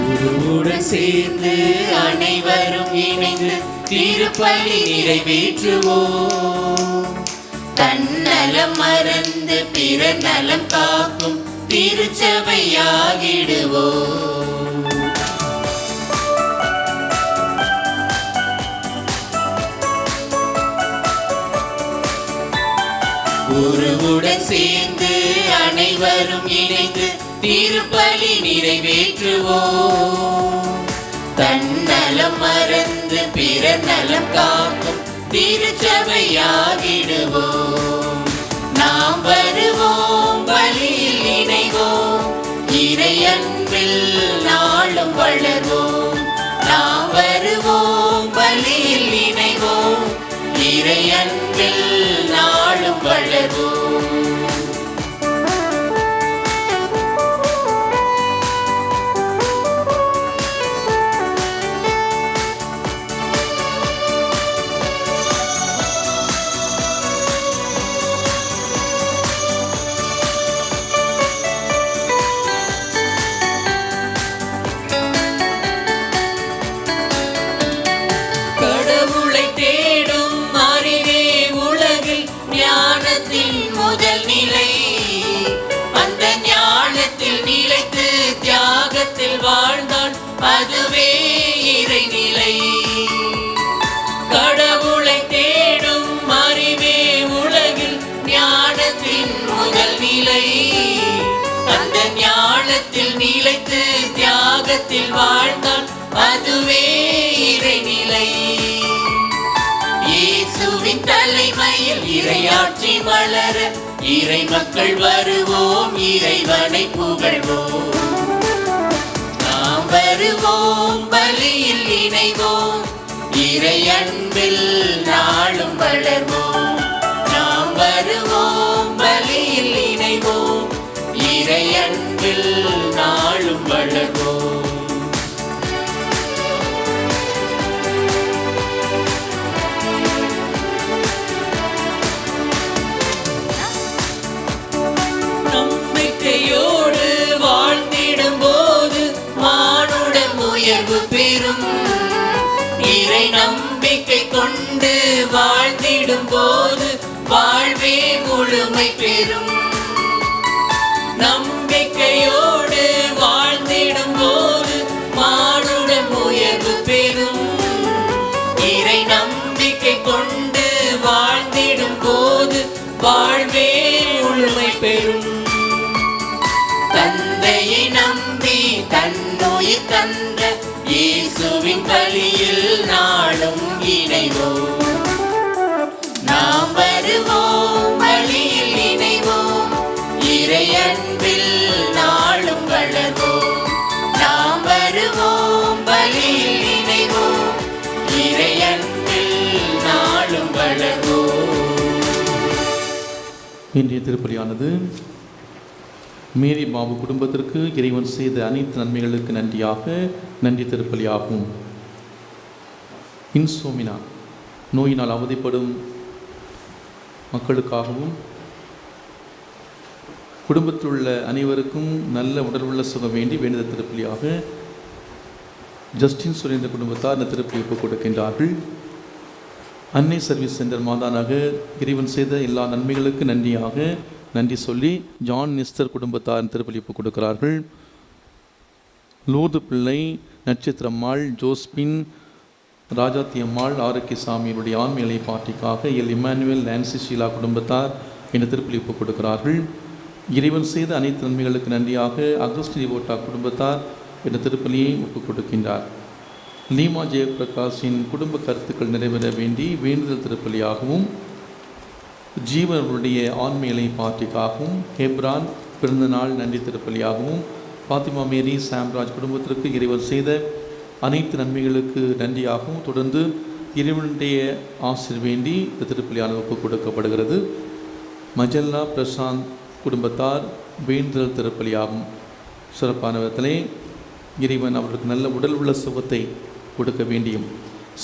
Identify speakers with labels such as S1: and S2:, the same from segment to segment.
S1: குருவுடன் சேர்ந்து அனைவரும் இணைந்து திருப்பலி நிறைவேற்றுவோம். தன்னலம் மறந்து பிற நலம் காக்கும் திருச்சபையாகிடுவோம். குருவுடன் சேர்ந்து அனைவரும் இணைந்து திருப்பலி நிறைவேற்றுவோம். தன்னலம் மறந்து பிற நலம் காக்கும் திருச்சபையாகிடுவோம். நாம் வருவோம், பலியில் இணைவோம், இறை அன்பில் நாளும் வளர்வோம். நாம் வருவோம், பலியில் இணைவோம், இறை அன்பில் நாளும் வளர்வோம். வாழ்ந்தான் அதுவே இறைநிலை. கடவுளை தேடும் அறிவே உலகில் ஞானத்தின் முதல் நிலை. அந்த ஞானத்தில் நிலைத்து தியாகத்தில் வாழ்ந்தான் அதுவே இறைநிலை. இயேசுவின் தலைமையில் இறையாட்சி மலர இறை மக்கள் வருவோம், இறைவனை புகழ்வோம். வருவோம், பலியில் இணைவோம், இறை அன்பில் நாளும் வளர்வோம். நாம் வருவோம், பலியில் இணைவோம், இறை அன்பில் நாளும் வளர்வோம். நம்பிக்கையோடு வாழ்ந்திடும் போது மானுடம் உயர்வு பெறும். இறை நம்பிக்கை கொண்டு வாழ்ந்திடும் போது வாழ்வே முழுமை பெறும். நம்பிக்கையோடு வாழ்ந்திடும் போது மானுடம் உயர்வு பெறும். இறை நம்பிக்கை கொண்டு வாழ்ந்திடும் போது வாழ்வே முழுமை பெறும். தந்தையை நம்பி தன்னுயிர் தந்த இயேசுவின் பலியில் நாளும் இணைவோம். நாம் வருவோம், பலியில் இணைவோம், இறை அன்பில் நாளும் வளர்வோம். நாம் வருவோம், பலியில் இணைவோம், இறை அன்பில் நாளும் வளர்வோம்.
S2: இன்றைய திருப்பலியானது மேரி பாபு குடும்பத்திற்கு இறைவன் செய்த அனைத்து நன்மைகளுக்கு நன்றி திருப்பலியாகும். இன்சோமினா நோயினால் அவதிப்படும் மக்களுக்காகவும் குடும்பத்தில் உள்ள அனைவருக்கும் நல்ல உடல் உள்ள சுகம் வேண்டி வேண்டிய திருப்பலியாக ஜஸ்டின் சுரேந்திர குடும்பத்தார் இந்த திருப்பலி ஒப்புக் கொடுக்கின்றார்கள். அன்னை சர்வீஸ் சென்டர் மாதானாக இறைவன் செய்த எல்லா நன்மைகளுக்கு நன்றி சொல்லி ஜான் நிஸ்தர் குடும்பத்தார் திருப்பலி ஒப்புக் கொடுக்கிறார்கள். லூர்து பிள்ளை, நட்சத்திரம்மாள், ஜோஸ்பின், ராஜாத்தி அம்மாள், ஆரோக்கியசாமியுடைய ஆண்மையை பாட்டிக்காக இம்மானுவேல், நான்சி ஷீலா குடும்பத்தார் இந்த திருப்பலி ஒப்புக் கொடுக்கிறார்கள். இறைவன் செய்த அனைத்து நன்மைகளுக்கு நன்றியாக அகஸ்டின் ஓட்டா குடும்பத்தார் இந்த திருப்பலியை ஒப்புக் கொடுக்கின்றார். லீமா ஜெயபிரகாஷின் குடும்ப கருத்துக்கள் நிறைவேற வேண்டி வேண்டுதல் திருப்பலியாகவும் ஜீவனுடைய ஆண்மையை பாட்டிக்காகவும் ஹெப்ரான் பிறந்தநாள் நன்றி திருப்பலியாகவும் பாத்திமா மேரி சாம்ராஜ் குடும்பத்திற்கு இறைவன் செய்த அனைத்து நன்மைகளுக்கு நன்றியாகவும் தொடர்ந்து இறைவனுடைய ஆசிர் வேண்டி இந்த திருப்பலியானது ஒப்புக் கொடுக்கப்படுகிறது. மஜல்லா பிரசாந்த் குடும்பத்தார் வேண்டுதல் திருப்பலியாகும். சிறப்பான விதத்திலே இறைவன் அவர்களுக்கு நல்ல உடல் உள்ள சுகத்தை கொடுக்க வேண்டியும்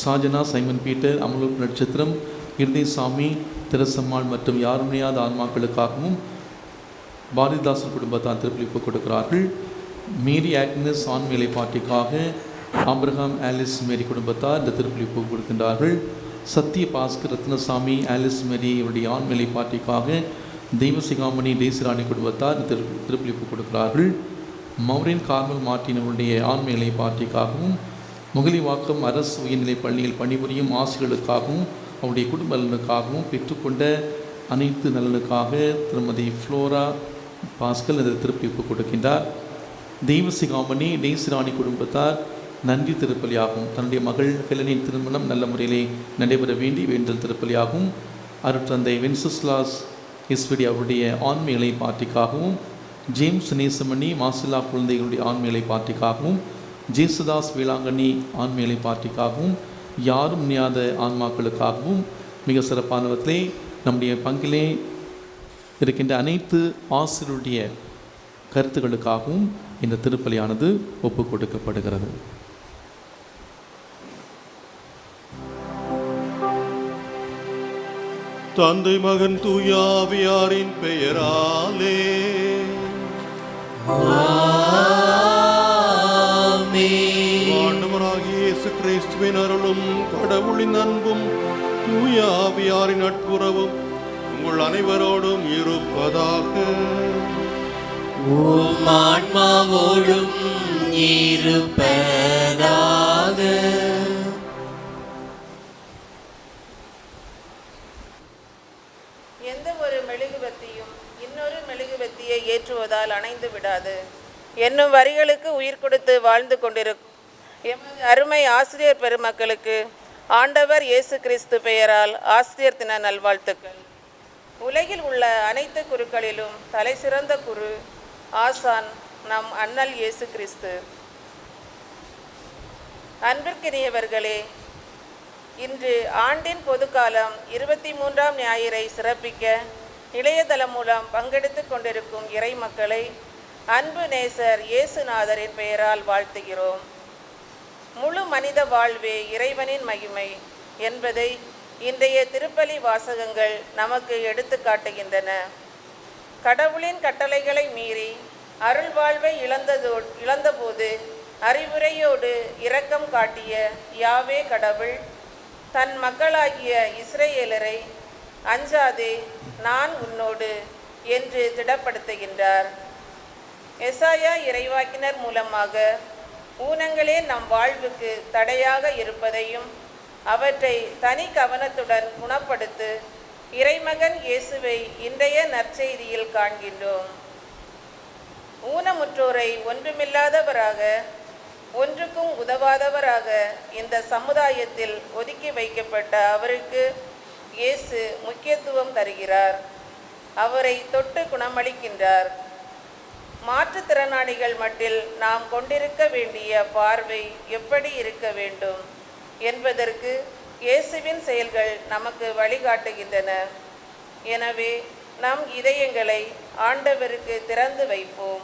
S2: சாஜனா, சைமன் பீட்டர், அமலூர் நட்சத்திரம், இருதயசாமி, திரசம்மாள் மற்றும் யாருமையாத ஆன்மாக்களுக்காகவும் பாரதிதாசன் குடும்பத்தார் திருப்பலி ஒப்புக் கொடுக்கிறார்கள். மேரி ஆக்னஸ் ஆண்மையிலை பாட்டிக்காக ஆபிரகாம் ஆலிஸ் மேரி குடும்பத்தார் இந்த திருப்பலி பூ கொடுக்கின்றார்கள். சத்திய பாஸ்கர் ரத்னசாமி ஆலிஸ் மேரி இவருடைய ஆண்மையிலை பாட்டிக்காக தெய்வசிகாமணி டேசிராணி குடும்பத்தார் இந்த திருப்பலி பூ கொடுக்கிறார்கள். மௌரின் கார்மல் மார்ட்டின் அவருடைய ஆண்மையிலை பாட்டிக்காகவும் முகலிவாக்கம் அரசு உயர்நிலைப் பள்ளியில் பணிபுரியும் ஆசிரியர்களுக்காகவும் அவருடைய குடும்ப நலனுக்காகவும் பெற்றுக்கொண்ட அனைத்து நலனுக்காக திருமதி ஃப்ளோரா பாஸ்கல் இந்த திருப்பலிப்பு கொடுக்கின்றார். தெய்வசிகாமணி டேசிராணி குடும்பத்தார் நன்றி திருப்பலியாகும். தன்னுடைய மகள் ஹெலனின் திருமணம் நல்ல முறையிலே நடைபெற வேண்டி வேண்டல் திருப்பலியாகும். அருட்தந்தை வென்சஸ்லாஸ் எஸ்விடி அவருடைய ஆண்மையிலை பாட்டிக்காகவும் ஜேம்ஸ் நேசமணி மாசிலா குழந்தைகளுடைய ஆண்மையிலை பாட்டிக்காகவும் ஜேசுதாஸ் வேளாங்கண்ணி ஆண்மையிலை பாட்டிக்காகவும் யாரும் நியாத ஆன்மாக்களுக்காகவும் மிக சிறப்பான விதத்திலே நம்முடைய பங்கிலே இருக்கின்ற அனைத்து ஆசிரியருடைய கருத்துக்களுக்காகவும் இந்த திருப்பலியானது ஒப்பு கொடுக்கப்படுகிறது.
S3: தந்தை மகன் தூயாவியாரின் பெயராலே ஆண்டவராகிய இயேசு கிறிஸ்துவின் அருளும் கடவுளின் அன்பும் தூயாவியாரின் நட்புறவும் உங்கள் அனைவரோடும் இருப்பதாக.
S1: உம் ஆன்மாவோடும் இருப்பதாக.
S4: எந்த ஒரு மெழுகுவத்தியும் இன்னொரு மெழுகுவத்தியை ஏற்றுவதால் அணைந்து விடாது என்னும் வரிகளுக்கு உயிர் கொடுத்து வாழ்ந்து கொண்டிருக்கும் எமது அருமை ஆசிரியர் பெருமக்களுக்கு ஆண்டவர் இயேசு கிறிஸ்து பெயரால் ஆசிரியர் தின நல்வாழ்த்துக்கள். உலகில் உள்ள அனைத்து குருக்களிலும் தலை சிறந்த குரு ஆசான் நம் அண்ணல் இயேசு கிறிஸ்து. அன்பிற்கினியவர்களே, இன்று ஆண்டின் பொதுக்காலம் 23ஆம் ஞாயிறை சிறப்பிக்க இளையதளம் மூலம் பங்கெடுத்து கொண்டிருக்கும் இறை மக்களை அன்பு நேசர் இயேசுநாதரின் பெயரால் வாழ்த்துகிறோம். முழு மனித வாழ்வே இறைவனின் மகிமை என்பதை இன்றைய திருப்பலி வாசகங்கள் நமக்கு எடுத்து காட்டுகின்றன. கடவுளின் கட்டளைகளை மீறி அருள் வாழ்வை இழந்தபோது அறிவுரையோடு இரக்கம் காட்டிய யாவே கடவுள் தன் மக்களாகிய இஸ்ரேலரை அஞ்சாதே நான் உன்னோடு என்று திடப்படுத்துகின்றார். எசாயா இறைவாக்கினர் மூலமாக ஊனங்களே நம் வாழ்வுக்கு தடையாக இருப்பதையும் அவற்றை தனி கவனத்துடன் குணப்படுத்து இறைமகன் இயேசுவை இன்றைய நற்செய்தியில் காண்கின்றோம். ஊனமுற்றோரை ஒன்றுமில்லாதவராக ஒன்றுக்கும் உதவாதவராக இந்த சமுதாயத்தில் ஒதுக்கி வைக்கப்பட்ட அவருக்கு இயேசு முக்கியத்துவம் தருகிறார். அவரை தொட்டு குணமளிக்கின்றார். மாற்றுத்திறனாளிகள் மட்டில் நாம் கொண்டிருக்க வேண்டிய பார்வை எப்படி இருக்க வேண்டும் என்பதற்கு இயேசுவின் செயல்கள் நமக்கு வழிகாட்டுகின்றன. எனவே நம் இதயங்களை ஆண்டவருக்கு திறந்து வைப்போம்.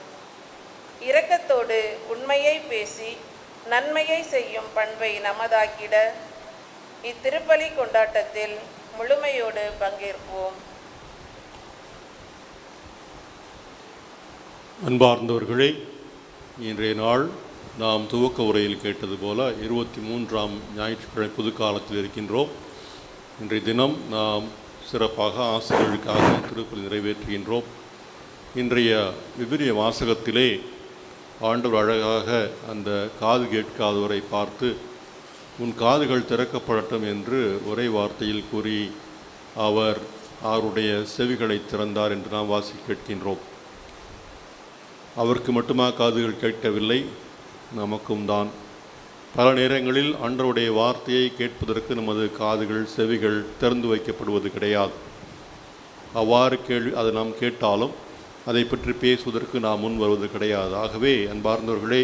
S4: இரக்கத்தோடு உண்மையை பேசி நன்மையை செய்யும் பண்பை நமதாக்கிட இத்திருப்பலி கொண்டாட்டத்தில் முழுமையோடு பங்கேற்போம்.
S3: அன்பார்ந்தவர்களே, இன்றைய நாள் நாம் துவக்க உரையில் கேட்டது போல 23ஆம் ஞாயிற்றுக்கிழமை புதுக்காலத்தில் இருக்கின்றோம். இன்றைய தினம் நாம் சிறப்பாக ஆசிரியர்களுக்காக திருப்பலி நிறைவேற்றுகின்றோம். இன்றைய விவிலிய வாசகத்திலே ஆண்டவர் அழகாக அந்த காது கேட்காதவரை பார்த்து உன் காதுகள் திறக்கப்படட்டும் என்று ஒரே வார்த்தையில் கூறி அவர் அவருடைய செவிகளை திறந்தார் என்று நாம் கேட்கின்றோம். அவருக்கு மட்டுமா காதுகள் கேட்கவில்லை, நமக்கும் தான். பல நேரங்களில் ஆண்டவருடைய வார்த்தையை கேட்பதற்கு நமது காதுகள் செவிகள் திறந்து வைக்கப்படுவது கிடையாது. அவ்வாறு அதை நாம் கேட்டாலும் அதை பற்றி பேசுவதற்கு நாம் முன் வருவது கிடையாது. ஆகவே அன்பார்ந்தவர்களே,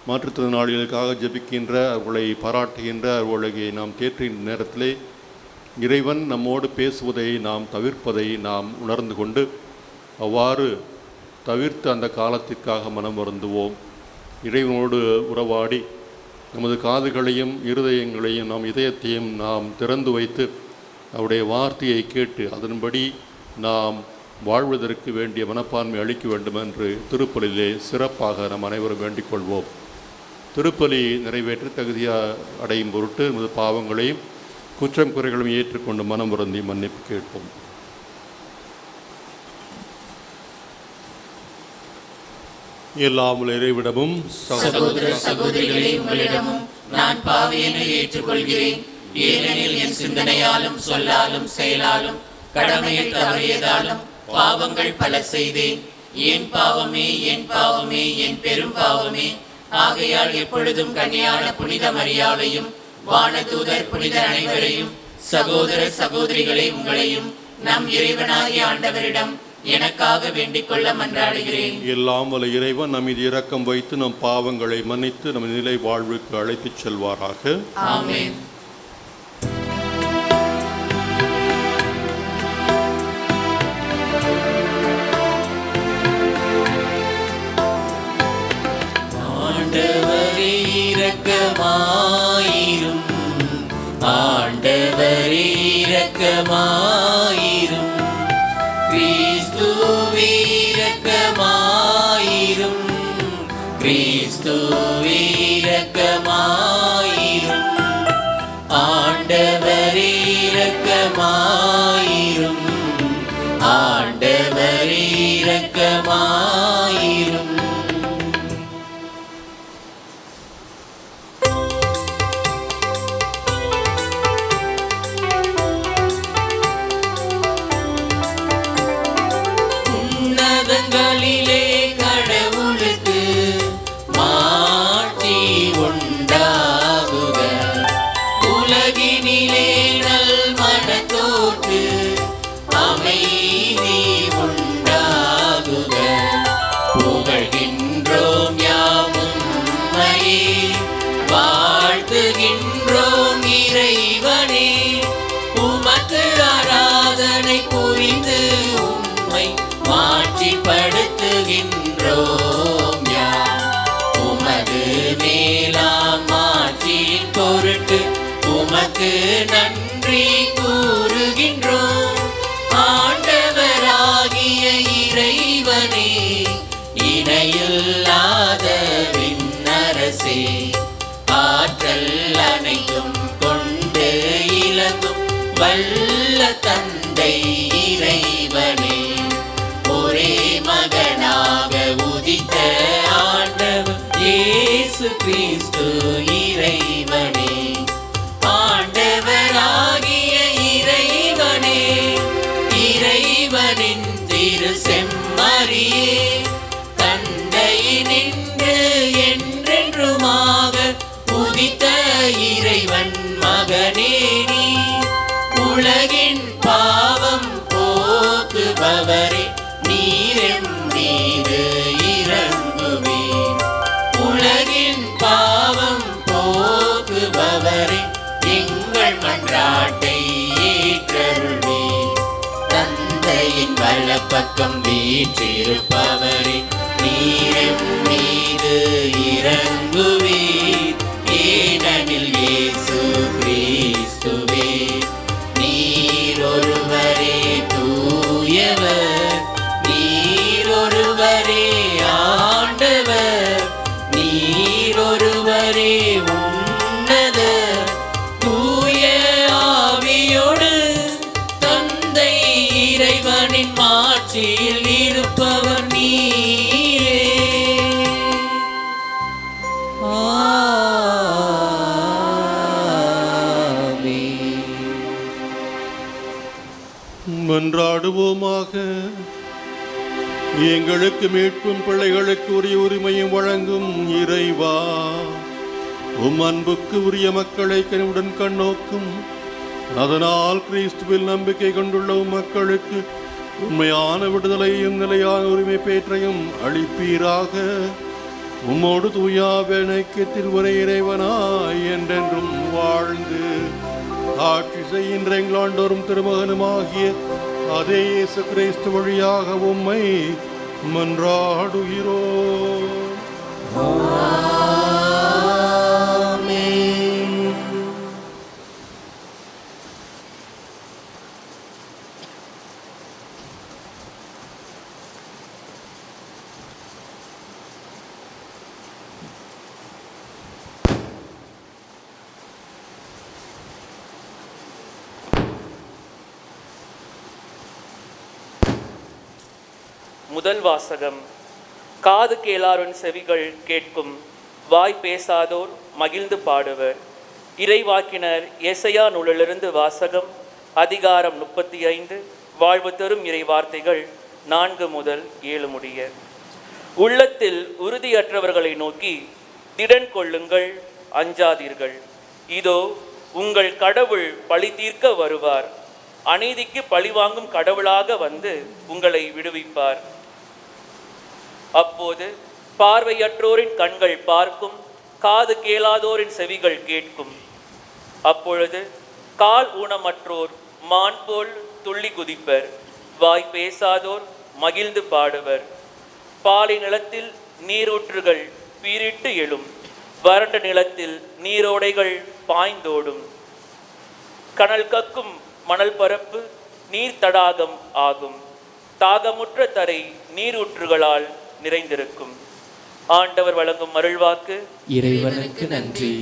S3: மாற்றுத்திறனாளிகளுக்காக ஜெபிக்கின்ற, அவர்களை பாராட்டுகின்ற, அவர்களை நாம் தேற்றுகின்ற நேரத்திலே இறைவன் நம்மோடு பேசுவதை நாம் தவிர்ப்பதை நாம் உணர்ந்து கொண்டு அவ்வாறு தவிர்த்து அந்த காலத்திற்காக மனம் வருந்துவோம். இறைவனோடு உறவாடி நமது காதுகளையும் இருதயங்களையும் நாம் இதயத்தையும் நாம் திறந்து வைத்து அவருடைய வார்த்தையை கேட்டு அதன்படி நாம் வாழ்வதற்கு வேண்டிய மனப்பான்மை அளிக்க வேண்டும் என்று திருப்பலியிலே சிறப்பாக நம் அனைவரும் வேண்டிக் கொள்வோம். திருப்பலி நிறைவேற்றி தகுதியாக அடையும் பொருட்டு நமது பாவங்களையும் குற்றம் குறைகளையும் ஏற்றுக்கொண்டு மனம் வருந்தி மன்னிப்பு கேட்போம். எல்லாம் இறைவிடமும்
S1: சகோதர சகோதரிகளே, உங்களிடமும் நான் பாவியனை ஏற்றுக்கொள்கிறேன். ஏனெனில் என் சிந்தனையாலும் சொல்லாலும் செயலாலும் கடமையை தவறியதாலும் பாவங்கள் பல செய்தேன். என் பாவமே, என் பாவமே, என் பெரும் பாவமே. ஆகையால் எப்பொழுதும் கன்னியான புனித மரியாவையும் வானதூதர் புனிதர் அனைவரையும் சகோதர சகோதரிகளை உங்களையும் நம் இறைவனாகிய ஆண்டவரிடம் எனக்காக வேண்டிக் கொள்ள மன்றாடுகிறேன்.
S3: எல்லாம் வல்ல இறைவன் நம் மீது இரக்கம் வைத்து நம் பாவங்களை மன்னித்து நம் நிலை வாழ்வுக்கு அழைத்துச் செல்வாராக.
S1: ஆமென். ஆண்டவரே இரக்கமாயிரும், ஆண்டவரே இரக்கமாயிரும், கிறிஸ்துவே இரக்கமாயிரும், கிறிஸ்துவே இரக்கமாயிரும், ஆண்டவரே இரக்கமாயிரும், ஆண்டவரே இரக்கமாயிரும். உன்னதங்களிலே கடவுளுக்கு மாட்சி உண்டாகுக, உலகினிலே நல் மனத்தோர்க்கு அமைதி உண்டாகுக. புகழ்கின்றோம் யாம் உம்மையே, வாழ்த்துகின்றோம் இறைவனே, உமக்கு ஆராதனை புரிந்து உம்மை மாட்சிப்படுத்துகின்றோம் யாம். உமது மேலாம் மாட்சியின் பொருட்டு உமக்கு நன்றி கூறுகின்றோம். ஆண்டவராகிய இறைவனே, இணையில்லாத விண்ணரசே, ஆற்றல் அனைத்தும் கொண்டு இலங்கும் வல்ல தந்தை இறைவனே, ஒரே மகனாக உதித்த ஆண்டவர் இயேசு கிறிஸ்து இறைவனே, ஆண்டவராகிய இறைவனே, இறைவனின் திரு செம்மறியே, தந்தையினின்று என்றென்றுமாக உதித்த இறைவன் மகனே நீ, உலகின் பாவம் போக்குபவரே, நீரெம் மீது இறங்குவீர். உலகின் பாவம் போக்குபவரே, எங்கள் மன்றாட்டை ஏற்றருள்வீர். தந்தையின் வலப்பக்கம் வீற்றிருப்பவரே, நீரெம் மீது இறங்குவீர். ஏனெனில் இயேசு கிறிஸ்துவே, நீர் ஒருவரே தூயவர், நீர் ஒருவரே ஆண்டவர், நீர் ஒருவரே உன்னதர். தூய ஆவியோடு தந்தை இறைவனின் மாட்சியில் இருப்பவர் நீரே.
S3: மன்றாடுவோமாக. எங்களுக்கு மீட்பும் பிள்ளைகளுக்கு உரிய உரிமையும் வழங்கும் இறைவா, உம் அன்புக்கு உரிய மக்களை கனிவுடன் கண்ணோக்கும். அதனால் கிறிஸ்துவில் நம்பிக்கை கொண்டுள்ள உம் மக்களுக்கு உண்மையான விடுதலையும் நிலையான உரிமை பேற்றையும் அளிப்பீராக. உம்மோடு தூயாவே ஐக்கியத்தில் ஒரே இறைவனாய் என்றென்றும் வாழ்ந்து ஆட்சி செய்கின்ற எங்கள் ஆண்டோரும் திருமகனுமாகிய அதே இயேசு கிறிஸ்து வழியாக உம்மை மன்றாடுகிறோம்.
S5: முதல் வாசகம். காது கேளாரின் செவிகள் கேட்கும், வாய் பேசாதோர் மகிழ்ந்து பாடுவர். இறைவாக்கினர் ஏசாயா நூலிலிருந்து வாசகம். அதிகாரம் 35. வாழ்வு தரும் இறை வார்த்தைகள் 4 முதல் 7 முடிய. உள்ளத்தில் உறுதியற்றவர்களை நோக்கி, திடன் கொள்ளுங்கள், அஞ்சாதீர்கள். இதோ உங்கள் கடவுள் பழி தீர்க்க வருவார். அநீதிக்கு பழிவாங்கும் கடவுளாக வந்து உங்களை விடுவிப்பார். அப்போது பார்வையற்றோரின் கண்கள் பார்க்கும், காது கேளாதோரின் செவிகள் கேட்கும். அப்பொழுது கால் ஊனமற்றோர் மான் போல் துள்ளி குதிப்பர். வாய் பேசாதோர் மகிழ்ந்து பாடுவர். பாலை நிலத்தில் நீரூற்றுகள் பீரிட்டு எழும். வறண்ட நிலத்தில் நீரோடைகள் பாய்ந்தோடும். கனல் கக்கும் மணல் பரப்பு நீர் தடாகம் ஆகும். தாகமுற்ற தரை நீரூற்றுகளால் நிறைந்திருக்கும். ஆண்டவர் வழங்கும் அருள்வாக்கு.
S1: இறைவனுக்கு நன்றி.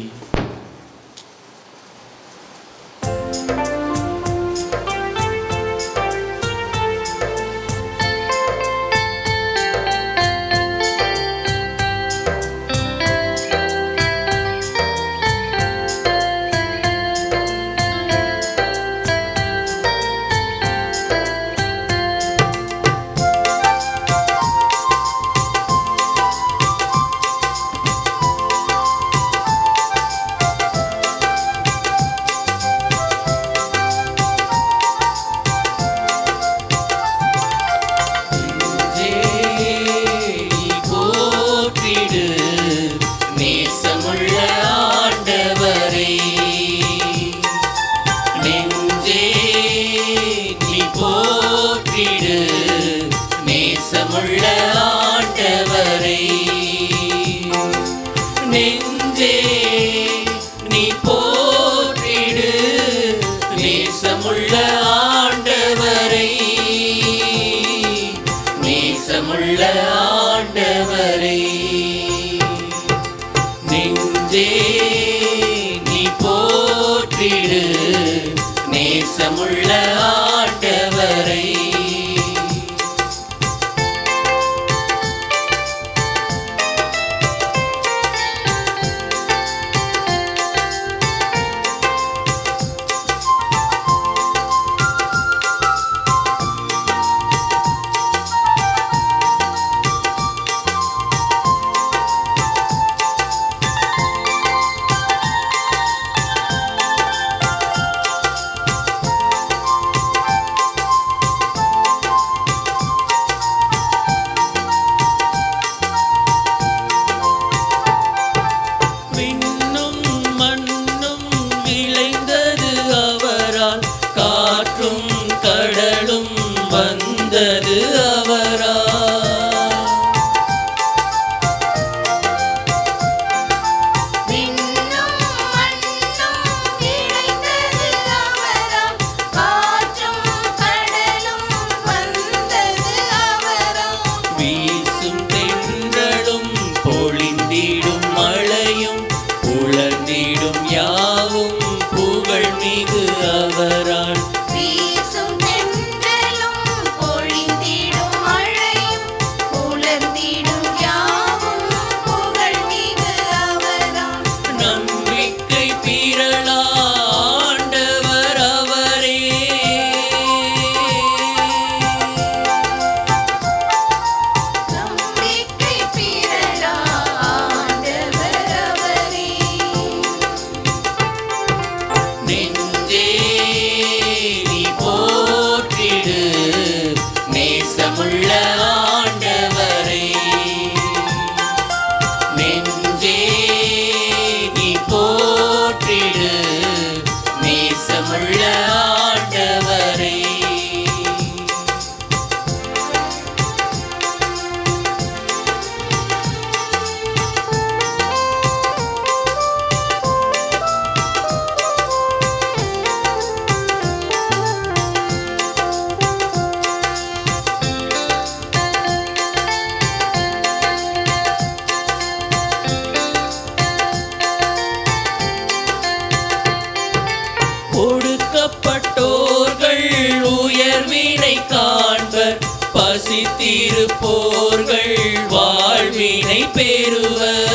S1: பசித்திருப்போர்கள் வாழ்வினை பெறுவர்.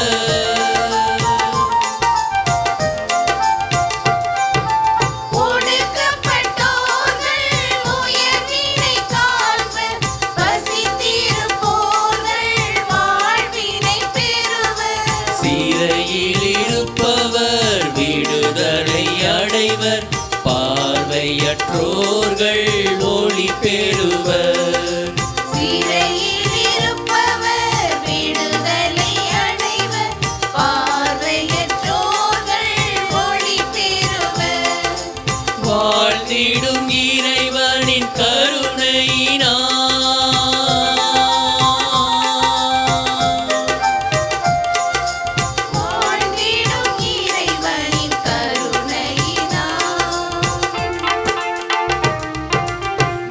S1: சிறையில் இருப்பவர் விடுதலை அடைவர். பார்வையற்றோர்கள் ஒளி பெறுவர்.
S6: சிறையில் இருப்பவர் விடுதலை அடைவர். பார்வையற்றோர்கள் ஒளி பெறுவர்.
S1: வாழ்ந்திடும் இறைவனின் கருணையினால்
S6: வாழ்ந்திடும் இறைவனின் கருணையினால்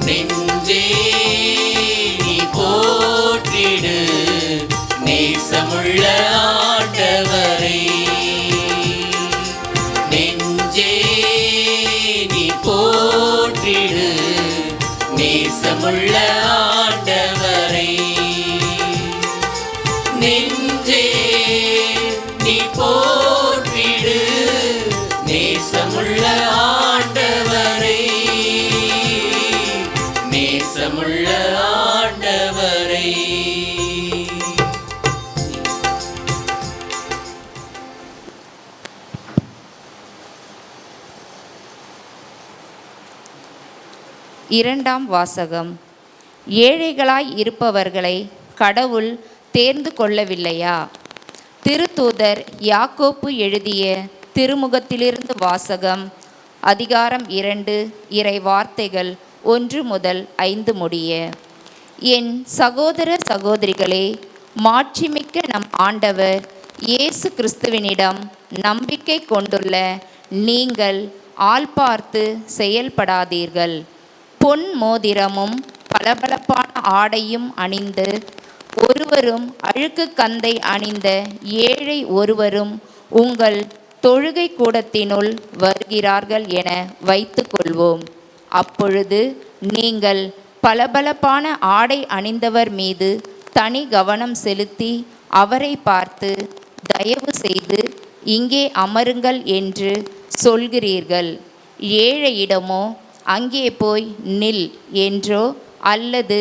S1: நெஞ்சே நீ போற்றிடு நேசமுள்ள ஆண்டவரை. நெஞ்சே நீ போற்றிடு நேசமுள்ள ஆண்டவரை. நெஞ்சே நீ போற்றிடு நேசமுள்ள ஆண்டவரை. நேசமுள்ள ஆண்டவரை.
S7: இரண்டாம் வாசகம். ஏழைகளாய் இருப்பவர்களை கடவுள் தேர்ந்து கொள்ளவில்லையா? திருத்தூதர் யாக்கோப்பு எழுதிய திருமுகத்திலிருந்து வாசகம். அதிகாரம் 2, இறை வார்த்தைகள் 1 முதல் 5 முடிய. என் சகோதர சகோதரிகளே, மாட்சிமிக்க நம் ஆண்டவர் இயேசு கிறிஸ்துவினிடம் நம்பிக்கை கொண்டுள்ள நீங்கள் ஆள் பார்த்து செயல்படாதீர்கள். பொன் மோதிரமும் பளபளப்பான ஆடையும் அணிந்து ஒருவரும் அழுக்கு கந்தை அணிந்த ஏழை ஒருவரும் உங்கள் தொழுகை கூடத்தினுள் வருகிறார்கள் என வைத்து கொள்வோம். அப்பொழுது நீங்கள் பளபளப்பான ஆடை அணிந்தவர் மீது தனி கவனம் செலுத்தி அவரை பார்த்து தயவு செய்து இங்கே அமருங்கள் என்று சொல்கிறீர்கள். ஏழையிடமோ அங்கே போய் நில் என்றோ அல்லது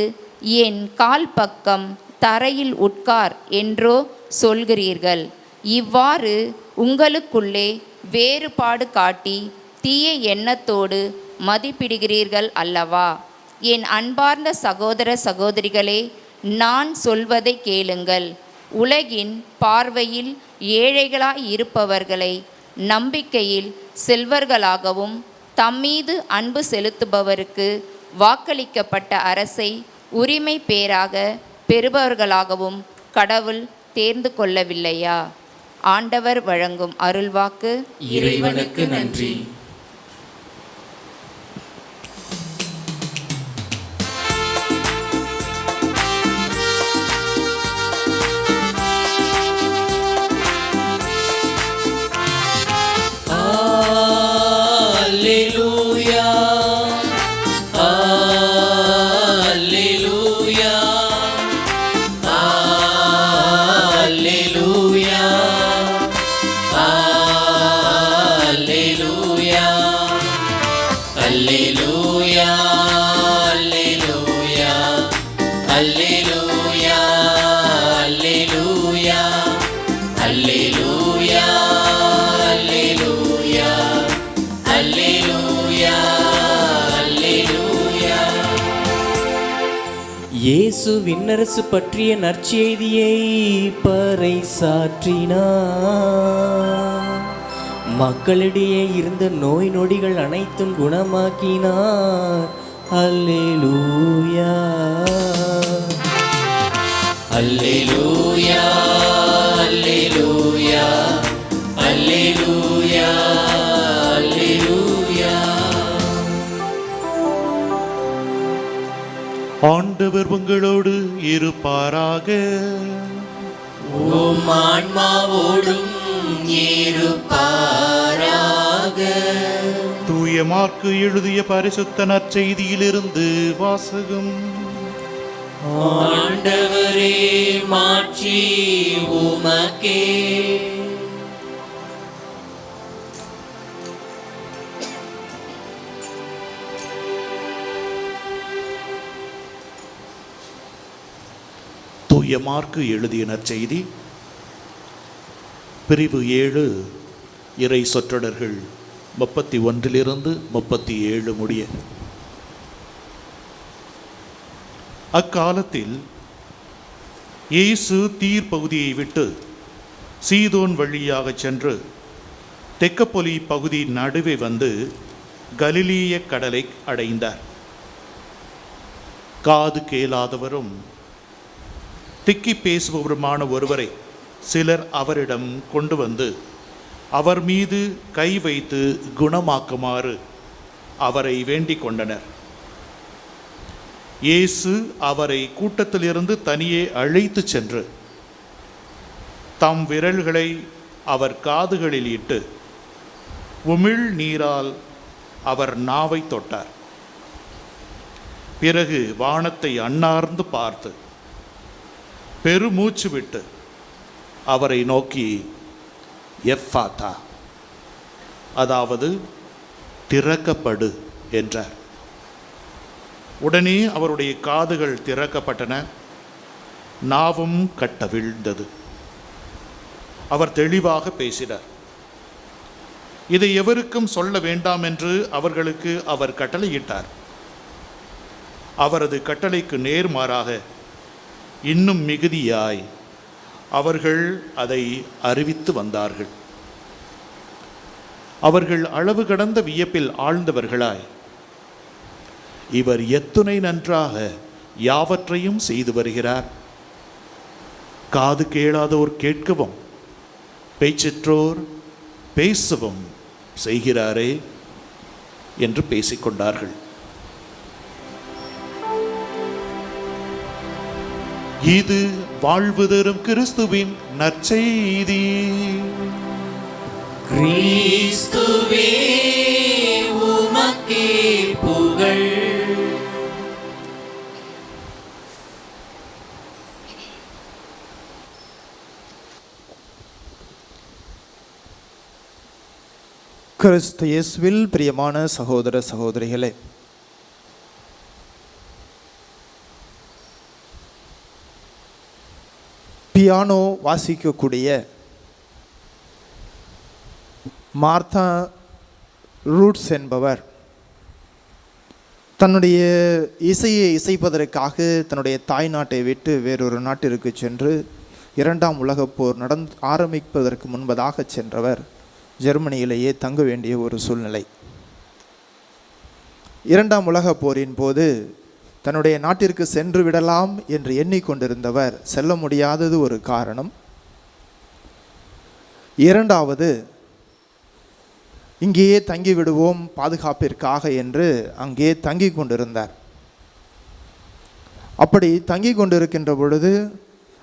S7: என் கால் பக்கம் தரையில் உட்கார் என்றோ சொல்கிறீர்கள். இவ்வாறு உங்களுக்குள்ளே வேறுபாடு காட்டி தீய எண்ணத்தோடு மதிப்பிடுகிறீர்கள் அல்லவா? என் அன்பார்ந்த சகோதர சகோதரிகளே, நான் சொல்வதை கேளுங்கள். உலகின் பார்வையில் ஏழைகளாய் இருப்பவர்களை நம்பிக்கையில் செல்வர்களாகவும் தம்மீது அன்பு செலுத்துபவருக்கு வாக்களிக்கப்பட்ட அரசை உரிமை பேராக பெறுபவர்களாகவும் கடவுள் தேர்ந்து கொள்ளவில்லையா? ஆண்டவர் வழங்கும் அருள்வாக்கு.
S1: இறைவனுக்கு நன்றி. Alleluia, Alleluia, Alleluia, Alleluia, Alleluia, Alleluia, Alleluia, Alleluia, Alleluia, Alleluia, Alleluia. இயேசு விண்ணரசு பற்றிய நற்செய்தியை பறைசாற்றினார். மக்களிடையே இருந்த நோய் நொடிகள் அனைத்தும் குணமாக்கினார். அல்லேலூயா, அல்லேலூயா, அல்லேலூயா, அல்லேலூயா, அல்லேலூயா.
S8: ஆண்டவர் உங்களோடு இருப்பாராக.
S1: உம் ஆன்மாவோடும் இருப்பாராக.
S8: தூய தூய மார்க்கு எழுதிய பரிசுத்த நற்செய்தியிலிருந்து வாசகம்.
S1: ஆண்டவரே, மாட்சி உமக்கே.
S8: தூய மார்க்கு எழுதிய பரிசுத்த நற்செய்தியிலிருந்து வாசகம். தூய மார்க்கு எழுதிய பரிசுத்த நற்செய்தியிலிருந்து வாசகம்.
S1: ஆண்டவரே மாட்சி உமக்கே.
S8: தூய மார்க்கு எழுதிய நற்செய்தி பிரிவு 7 இறை சொற்றொடர்கள் 31 37 முடிய. அக்காலத்தில் இயேசு தீர் பகுதியை விட்டு சீதோன் வழியாக சென்று தெக்கப்பொலி பகுதி நடுவே வந்து கலிலேய கடலை அடைந்தார். காது கேளாதவரும் திக்கி பேசுபவருமான ஒருவரை சிலர் அவரிடம் கொண்டு வந்து அவர் மீது கை வைத்து குணமாக்குமாறு அவரை வேண்டிக் கொண்டனர். இயேசு அவரை கூட்டத்திலிருந்து தனியே அழைத்து சென்று தம் விரல்களை அவர் காதுகளில் இட்டு உமிழ் நீரால் அவர் நாவை தொட்டார். பிறகு வானத்தை அண்ணார்ந்து பார்த்து பெருமூச்சு விட்டு அவரை நோக்கி எஃபாத்தா, அதாவது திறக்கப்படு என்றார். உடனே அவருடைய காதுகள் திறக்கப்பட்டன, நாவும் கட்டவிழ்ந்தது. அவர் தெளிவாக பேசினார். இதை எவருக்கும் சொல்ல வேண்டாம் என்று அவர்களுக்கு அவர் கட்டளையிட்டார். அவரது கட்டளைக்கு நேர்மாறாக இன்னும் மிகுதியாய் அவர்கள் அதை அறிவித்து வந்தார்கள். அவர்கள் அளவு கடந்த வியப்பில் ஆழ்ந்தவர்களாய், இவர் எத்துணை நன்றாக யாவற்றையும் செய்து வருகிறார், காது கேளாதோர் கேட்கவும் பேச்சற்றோர் பேசவும் செய்கிறாரே என்று பேசிக்கொண்டார்கள். இது வாழ்வு தரும் கிறிஸ்துவின் நற்செய்தி.
S1: கிறிஸ்துவே உமக்கே புகழ்.
S9: கிறிஸ்து இயேசுவில் பிரியமான சகோதர சகோதரிகளே, பியானோ வாசிக்கக்கூடிய மார்த்தா ரூட்ஸ் என்பவர் தன்னுடைய இசையை இசைப்பதற்காக தன்னுடைய தாய் நாட்டை விட்டு வேறொரு நாட்டிற்கு சென்று 2ஆம் உலகப் போர் ஆரம்பிப்பதற்கு முன்பதாக சென்றவர் ஜெர்மனியிலேயே தங்க வேண்டிய ஒரு சூழ்நிலை. 2ஆம் உலகப் போரின் போது தன்னுடைய நாட்டிற்கு சென்று விடலாம் என்று எண்ணிக்கொண்டிருந்தவர் செல்ல முடியாதது ஒரு காரணம். 2வது, இங்கேயே தங்கி விடுவோம் பாதுகாப்பிற்காக என்று அங்கே தங்கி கொண்டிருந்தார். அப்படி தங்கி கொண்டிருக்கின்ற பொழுது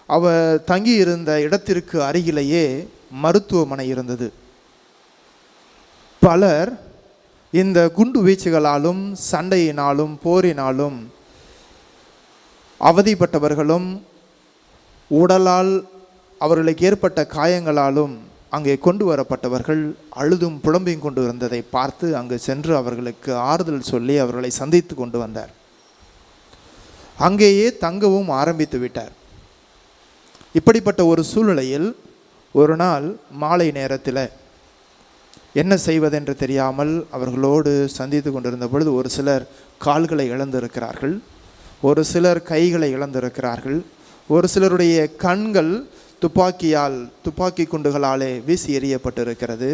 S9: அவர் தங்கியிருந்த இடத்திற்கு அருகிலேயே மருத்துவமனை இருந்தது. பலர் இந்த குண்டு வீச்சுகளாலும் சண்டையினாலும் போரினாலும் அவதிப்பட்டவர்களும் உடலால் அவர்களுக்கு ஏற்பட்ட காயங்களாலும் அங்கே கொண்டு வரப்பட்டவர்கள் அழுதும் புலம்பியும் கொண்டு வந்ததை பார்த்து அங்கு சென்று அவர்களுக்கு ஆறுதல் சொல்லி அவர்களை சந்தித்து கொண்டு வந்தார். அங்கேயே தங்கவும் ஆரம்பித்து விட்டார். இப்படிப்பட்ட ஒரு சூழ்நிலையில் ஒரு நாள் மாலை நேரத்தில் என்ன செய்வதென்று தெரியாமல் அவர்களோடு சந்தித்து கொண்டிருந்த பொழுது ஒரு சிலர் கால்களை இழந்திருக்கிறார்கள், ஒரு சிலர் கைகளை இழந்திருக்கிறார்கள், ஒரு சிலருடைய கண்கள் துப்பாக்கி குண்டுகளாலே வீசி எறியப்பட்டிருக்கிறது.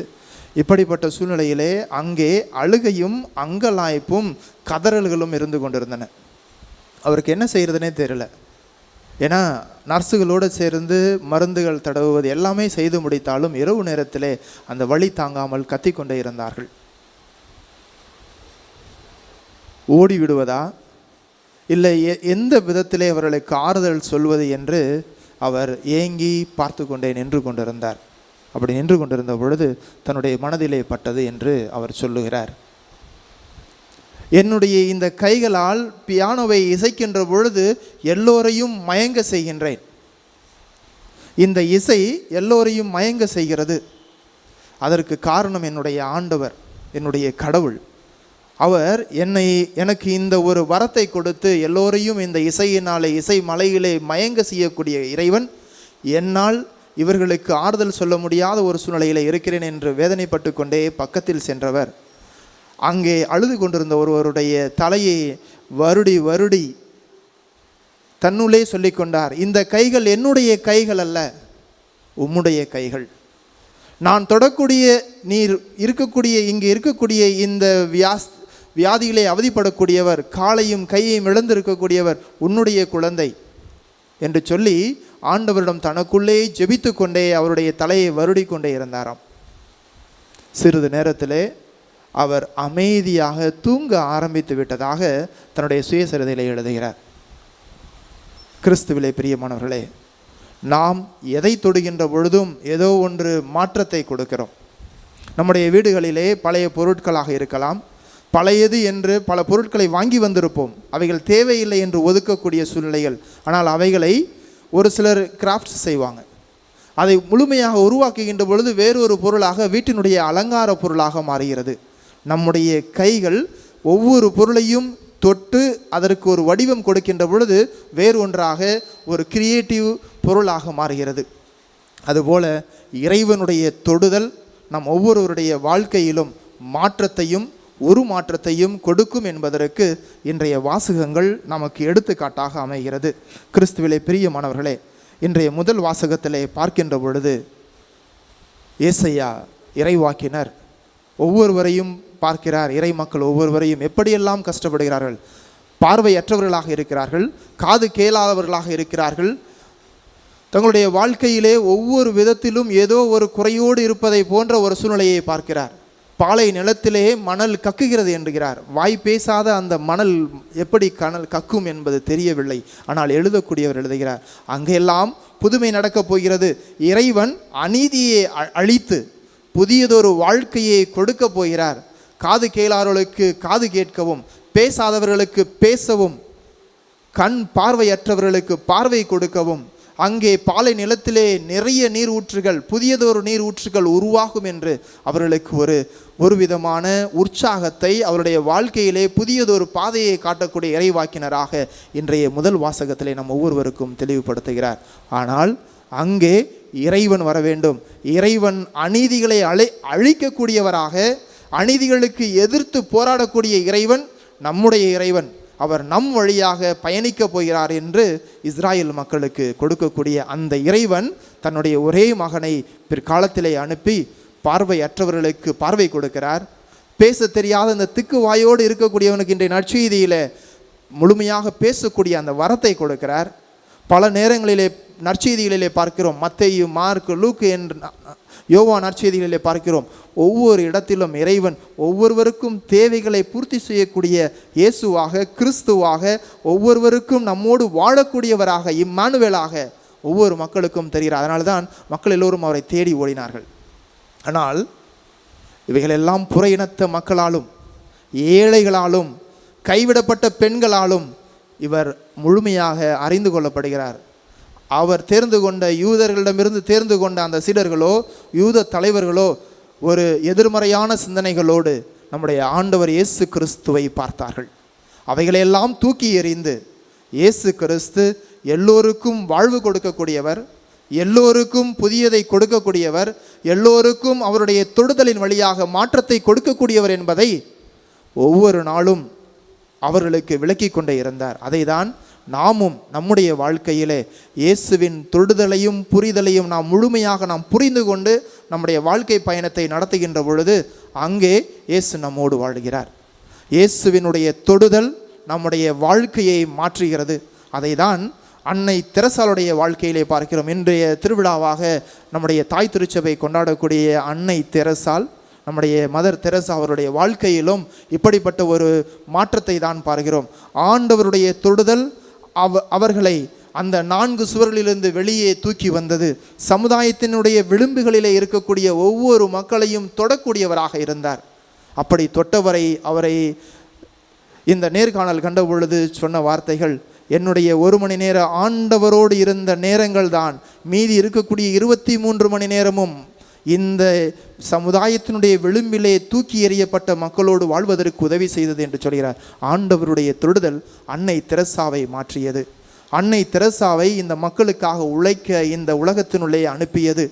S9: இப்படிப்பட்ட சூழ்நிலையிலே அங்கே அழுகையும் அங்கலாய்ப்பும் கதறல்களும் இருந்து கொண்டிருந்தன. அவருக்கு என்ன செய்கிறதுனே தெரியல. ஏன்னா நர்ஸுகளோடு சேர்ந்து மருந்துகள் தடவுவது எல்லாமே செய்து முடித்தாலும் இரவு நேரத்திலே அந்த வலி தாங்காமல் கத்திக்கொண்டே இருந்தார்கள். ஓடிவிடுவதா இல்லை எந்த விதத்திலே அவர்களுக்கு ஆறுதல் சொல்வது என்று அவர் ஏங்கி பார்த்து கொண்டே நின்று கொண்டிருந்தார். அப்படி நின்று கொண்டிருந்த பொழுது தன்னுடைய மனதிலே பட்டது என்று அவர் சொல்லுகிறார். என்னுடைய இந்த கைகளால் பியானோவை இசைக்கின்ற பொழுது எல்லோரையும் மயங்க செய்கின்றேன். இந்த இசை எல்லோரையும் மயங்க செய்கிறது. அதற்கு காரணம் என்னுடைய ஆண்டவர், என்னுடைய கடவுள். அவர் எனக்கு இந்த ஒரு வரத்தை கொடுத்து எல்லோரையும் இந்த இசையினாலே, இசை மலையிலே மயங்க செய்யக்கூடிய இறைவன். என்னால் இவர்களுக்கு ஆறுதல் சொல்ல முடியாத ஒரு சூழ்நிலையில் இருக்கிறேன் என்று வேதனைப்பட்டு கொண்டே பக்கத்தில் சென்றவர் அங்கே அழுது கொண்டிருந்த ஒருவருடைய தலையை வருடி வருடி தன்னுள்ளே சொல்லிக் கொண்டார், இந்த கைகள் என்னுடைய கைகள் அல்ல, உம்முடைய கைகள். நான் தொடக்கூடிய நீர் இருக்கக்கூடிய இங்கே இருக்கக்கூடிய இந்த வியாதிகளை அவதிப்படக்கூடியவர், காலையும் கையையும் இழந்திருக்கக்கூடியவர் உன்னுடைய குழந்தை என்று சொல்லி ஆண்டவரிடம் தனக்குள்ளே ஜெபித்து கொண்டே அவருடைய தலையை வருடி கொண்டே இருந்தாராம். சிறிது நேரத்திலே அவர் அமைதியாக தூங்க ஆரம்பித்து விட்டதாக தன்னுடைய சுயசரிதையில் எழுதுகிறார். கிறிஸ்துவிலே பிரியமானவர்களே, நாம் எதை தொடுகின்ற பொழுதும் ஏதோ ஒன்று மாற்றத்தை கொடுக்கிறோம். நம்முடைய வீடுகளிலே பழைய பொருட்களாக இருக்கலாம், பழையது என்று பல பொருட்களை வாங்கி வந்திருப்போம், அவைகள் தேவையில்லை என்று ஒதுக்கக்கூடிய சூழ்நிலைகள். ஆனால் அவைகளை ஒரு சிலர் கிராஃப்ட்ஸ் செய்வாங்க. அதை முழுமையாக உருவாக்குகின்ற பொழுது வேறொரு பொருளாக வீட்டினுடைய அலங்கார பொருளாக மாறுகிறது. நம்முடைய கைகள் ஒவ்வொரு பொருளையும் தொட்டு அதற்கு ஒரு வடிவம் கொடுக்கின்ற பொழுது வேறு ஒன்றாக ஒரு கிரியேட்டிவ் பொருளாக மாறுகிறது. அதுபோல இறைவனுடைய தொடுதல் நம் ஒவ்வொருவருடைய வாழ்க்கையிலும் மாற்றத்தையும் மாற்றத்தையும் கொடுக்கும் என்பதற்கு இன்றைய வாசகங்கள் நமக்கு எடுத்துக்காட்டாக அமைகிறது. கிறிஸ்துவிலே பிரியமானவர்களே, இன்றைய முதல் வாசகத்திலே பார்க்கின்ற பொழுது ஏசையா இறைவாக்கினர் ஒவ்வொருவரையும் பார்க்கிறார். இறை மக்கள் ஒவ்வொருவரையும் எப்படியெல்லாம் கஷ்டப்படுகிறார்கள். பார்வையற்றவர்களாக இருக்கிறார்கள், காது கேளாதவர்களாக இருக்கிறார்கள். தங்களுடைய வாழ்க்கையிலே ஒவ்வொரு விதத்திலும் ஏதோ ஒரு குறையோடு இருப்பதை போன்ற ஒரு சூழ்நிலையை பார்க்கிறார். பாலை நிலத்திலே மணல் கக்குகிறது என்கிறார். வாய் பேசாத அந்த மணல் எப்படி கக்கும் என்பது தெரியவில்லை. ஆனால் எழுதக்கூடியவர் எழுதுகிறார், அங்கெல்லாம் புதுமை நடக்கப் போகிறது. இறைவன் அநீதியை அழித்து புதியதொரு வாழ்க்கையை கொடுக்க போகிறார். காது கேளாதவர்களுக்கு காது கேட்கவும், பேசாதவர்களுக்கு பேசவும், கண் பார்வையற்றவர்களுக்கு பார்வை கொடுக்கவும், அங்கே பாலை நிலத்திலே நிறைய நீர் ஊற்றுகள், புதியதொரு நீர் ஊற்றுகள் உருவாகும் என்று அவர்களுக்கு ஒரு விதமான உற்சாகத்தை, அவருடைய வாழ்க்கையிலே புதியதொரு பாதையை காட்டக்கூடிய இறைவாக்கினராக இன்றைய முதல் வாசகத்திலே நம் ஒவ்வொருவருக்கும் தெளிவுபடுத்துகிறார். ஆனால் அங்கே இறைவன் வர வேண்டும். இறைவன் அநீதிகளை அழிக்கக்கூடியவராக, அநீதிகளுக்கு எதிர்த்து போராடக்கூடிய இறைவன் நம்முடைய இறைவன். அவர் நம் வழியாக பயணிக்கப் போகிறார் என்று இஸ்ராயேல் மக்களுக்கு கொடுக்கக்கூடிய அந்த இறைவன் தன்னுடைய ஒரே மகனை பிற்காலத்திலே அனுப்பி பார்வையற்றவர்களுக்கு பார்வை கொடுக்கிறார். பேச தெரியாத அந்த திக்கு வாயோடு இருக்கக்கூடியவனுக்கு இன்றைய நற்செய்தியில் முழுமையாக பேசக்கூடிய அந்த வரத்தை கொடுக்கிறார். பல நேரங்களிலே நற்செய்திகளிலே பார்க்கிறோம், மத்தேயு, மார்க்கு, லூக்கு என்று யோவான் நற்செய்திகளிலே பார்க்கிறோம். ஒவ்வொரு இடத்திலும் இறைவன் ஒவ்வொருவருக்கும் தேவைகளை பூர்த்தி செய்யக்கூடிய இயேசுவாக, கிறிஸ்துவாக, ஒவ்வொருவருக்கும் நம்மோடு வாழக்கூடியவராக, இம்மானுவேலாக ஒவ்வொரு மக்களுக்கும் தெரிகிறார். அதனால்தான் மக்கள் எல்லோரும் அவரை தேடி ஓடினார்கள். ஆனால் இவைகளெல்லாம் புற இனத்த மக்களாலும், ஏழைகளாலும், கைவிடப்பட்ட பெண்களாலும் இவர் முழுமையாக அறிந்து கொள்ளப்படுகிறார். அவர் தேர்ந்து கொண்ட யூதர்களிடமிருந்து தேர்ந்து கொண்ட அந்த சீடர்களோ, யூத தலைவர்களோ ஒரு எதிர்மறையான சிந்தனைகளோடு நம்முடைய ஆண்டவர் இயேசு கிறிஸ்துவை பார்த்தார்கள். அவைகளையெல்லாம் தூக்கி எறிந்து இயேசு கிறிஸ்து எல்லோருக்கும் வாழ்வு கொடுக்கக்கூடியவர், எல்லோருக்கும் புதியதை கொடுக்கக்கூடியவர், எல்லோருக்கும் அவருடைய தொடுதலின் வழியாக மாற்றத்தை கொடுக்கக்கூடியவர் என்பதை ஒவ்வொரு நாளும் அவர்களுக்கு விளக்கி கொண்டே இருந்தார். அதை தான் நாமும் நம்முடைய வாழ்க்கையிலே இயேசுவின் தொடுதலையும் புரிதலையும் நாம் முழுமையாக புரிந்து கொண்டு நம்முடைய வாழ்க்கை பயணத்தை நடத்துகின்ற பொழுது அங்கே இயேசு நம்மோடு வாழ்கிறார். இயேசுவினுடைய தொடுதல் நம்முடைய வாழ்க்கையை மாற்றுகிறது. அதை தான் அன்னை தெரசாளுடைய வாழ்க்கையிலே பார்க்கிறோம். இன்றைய திருவிழாவாக நம்முடைய தாய் திருச்சபை கொண்டாடக்கூடிய அன்னை தெரசால், நம்முடைய மதர் தெரசா அவருடைய வாழ்க்கையிலும் இப்படிப்பட்ட ஒரு மாற்றத்தை தான் பார்க்கிறோம். ஆண்டவருடைய தொடுதல் அவர்களை அந்த 4 சுவர்களிலிருந்து வெளியே தூக்கி வந்தது. சமுதாயத்தினுடைய விளிம்புகளிலே இருக்கக்கூடிய ஒவ்வொரு மக்களையும் தொடக்கூடியவராக இருந்தார். அப்படி தொட்டவரை அவரை இந்த நேர்காணல் கண்ட பொழுது சொன்ன வார்த்தைகள், என்னுடைய 1 மணி நேர ஆண்டவரோடு இருந்த நேரங்கள் தான் மீதி இருக்கக்கூடிய 23 மணி நேரமும் இந்த சமுதாயத்தினுடைய விளிம்பிலே தூக்கி எறியப்பட்ட மக்களோடு வாழ்வதற்கு உதவி செய்தது என்று சொல்கிறார். ஆண்டவருடைய தொடுதல் அன்னை தெரசாவை மாற்றியது. அன்னை தெரசாவை இந்த மக்களுக்காக உழைக்க இந்த உலகத்தினுள்ளே அனுப்பியது.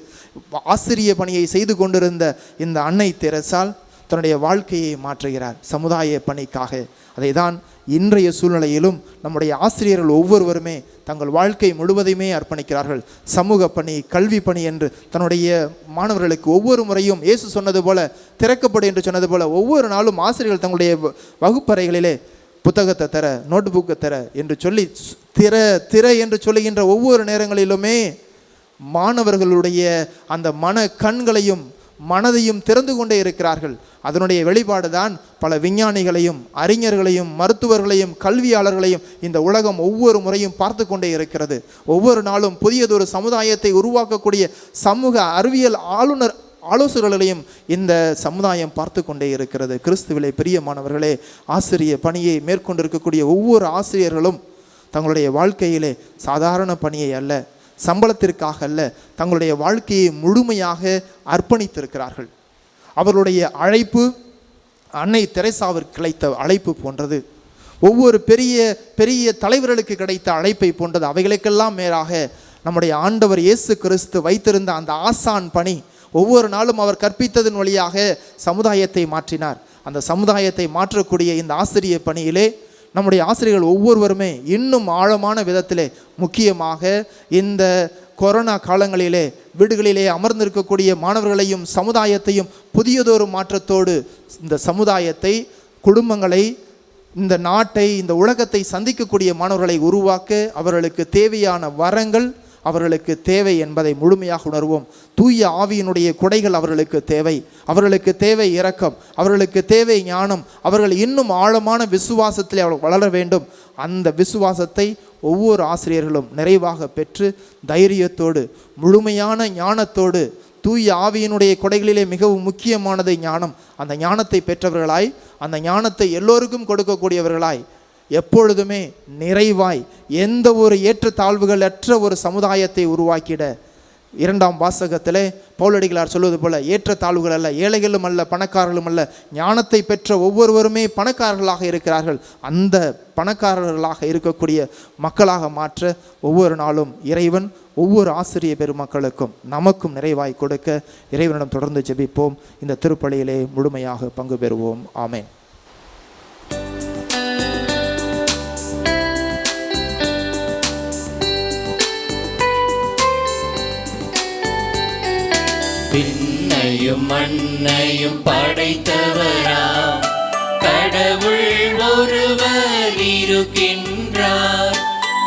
S9: ஆசிரிய பணியை செய்து கொண்டிருந்த இந்த அன்னை தெரசால் தன்னுடைய வாழ்க்கையை மாற்றுகிறார் சமுதாய பணிக்காக. அதை தான் இன்றைய சூழ்நிலையிலும் நம்முடைய ஆசிரியர்கள் ஒவ்வொருவருமே தங்கள் வாழ்க்கை முழுவதையுமே அர்ப்பணிக்கிறார்கள். சமூக பணி, கல்வி பணி என்று தன்னுடைய மாணவர்களுக்கு ஒவ்வொரு முறையும் இயேசு சொன்னது போல, திறக்கப்படு என்று சொன்னது போல, ஒவ்வொரு நாளும் ஆசிரியர்கள் தங்களுடைய வகுப்பறைகளிலே புத்தகத்தை தர, நோட் புக்கை தர என்று சொல்லி திற என்று சொல்லுகின்ற ஒவ்வொரு நேரங்களிலுமே மாணவர்களுடைய அந்த மன கண்களையும் மனதையும் திறந்து கொண்டே இருக்கிறார்கள். அதனுடைய வெளிப்பாடு தான் பல விஞ்ஞானிகளையும் அறிஞர்களையும் மருத்துவர்களையும் கல்வியாளர்களையும் இந்த உலகம் ஒவ்வொரு முறையும் பார்த்து கொண்டே இருக்கிறது. ஒவ்வொரு நாளும் புதியதொரு சமுதாயத்தை உருவாக்கக்கூடிய சமூக அறிவியல் ஆலோசகர்களையும் இந்த சமுதாயம் பார்த்து கொண்டே இருக்கிறது. கிறிஸ்துவிலே பிரியமானவர்களே, ஆசிரிய பணியை மேற்கொண்டிருக்கக்கூடிய ஒவ்வொரு ஆசிரியர்களும் தங்களுடைய வாழ்க்கையிலே சாதாரண பணியை அல்ல, சம்பளத்திற்காக அல்ல, தங்களுடைய வாழ்க்கையை முழுமையாக அர்ப்பணித்திருக்கிறார்கள். அவர்களுடைய அழைப்பு அன்னை தெரசாவிற்கு கிடைத்த அழைப்பு போன்றது. ஒவ்வொரு பெரிய பெரிய தலைவர்களுக்கு கிடைத்த அழைப்பை போன்றது. அவைகளுக்கெல்லாம் மேலாக நம்முடைய ஆண்டவர் இயேசு கிறிஸ்து வைத்திருந்த அந்த ஆசான் பணி, ஒவ்வொரு நாளும் அவர் கற்பித்ததன் வழியாக சமுதாயத்தை மாற்றினார். அந்த சமுதாயத்தை மாற்றக்கூடிய இந்த ஆசிரிய பணியிலே நம்முடைய ஆசிரியர்கள் ஒவ்வொருவருமே இன்னும் ஆழமான விதத்திலே, முக்கியமாக இந்த கொரோனா காலங்களிலே வீடுகளிலே அமர்ந்திருக்கக்கூடிய மாணவர்களையும் சமுதாயத்தையும் புதியதொரு மாற்றத்தோடு இந்த சமுதாயத்தை, குடும்பங்களை, இந்த நாட்டை, இந்த உலகத்தை சந்திக்கக்கூடிய மாணவர்களை உருவாக்க அவர்களுக்கு தேவையான வரங்கள் அவர்களுக்கு தேவை என்பதை முழுமையாக உணர்வோம். தூய ஆவியினுடைய கொடைகள் அவர்களுக்கு தேவை. அவர்களுக்கு தேவை இரக்கம், அவர்களுக்கு தேவை ஞானம். அவர்கள் இன்னும் ஆழமான விசுவாசத்தில் அவர்கள் வளர வேண்டும். அந்த விசுவாசத்தை ஒவ்வொரு ஆசிரியர்களும் நிறைவாக பெற்று தைரியத்தோடு, முழுமையான ஞானத்தோடு, தூய ஆவியினுடைய கொடைகளிலே மிகவும் முக்கியமானது ஞானம். அந்த ஞானத்தை பெற்றவர்களாய், அந்த ஞானத்தை எல்லோருக்கும் கொடுக்கக்கூடியவர்களாய், எப்பொழுதுமே நிறைவாய், எந்த ஒரு ஏற்றத்தாழ்வுகள் அற்ற ஒரு சமுதாயத்தை உருவாக்கிட 2ஆம் வாசகத்திலே பவுலடிகளார் சொல்வது போல, ஏற்றத்தாழ்வுகள் அல்ல, ஏழைகளும் அல்ல, பணக்காரர்களும் அல்ல, ஞானத்தை பெற்ற ஒவ்வொருவருமே பணக்காரர்களாக இருக்கிறார்கள். அந்த பணக்காரர்களாக இருக்கக்கூடிய மக்களாக மாற்ற ஒவ்வொரு நாளும் இறைவன் ஒவ்வொரு ஆசிரிய பெருமக்களுக்கும் நமக்கும் நிறைவாய் கொடுக்க இறைவனிடம் தொடர்ந்து ஜெபிப்போம். இந்த திருப்பலியிலே முழுமையாக பங்கு பெறுவோம். ஆமென்.
S1: விண்ணையும் மண்ணையும் படைத்தவராம் கடவுள் ஒருவர் இருக்கின்றார்.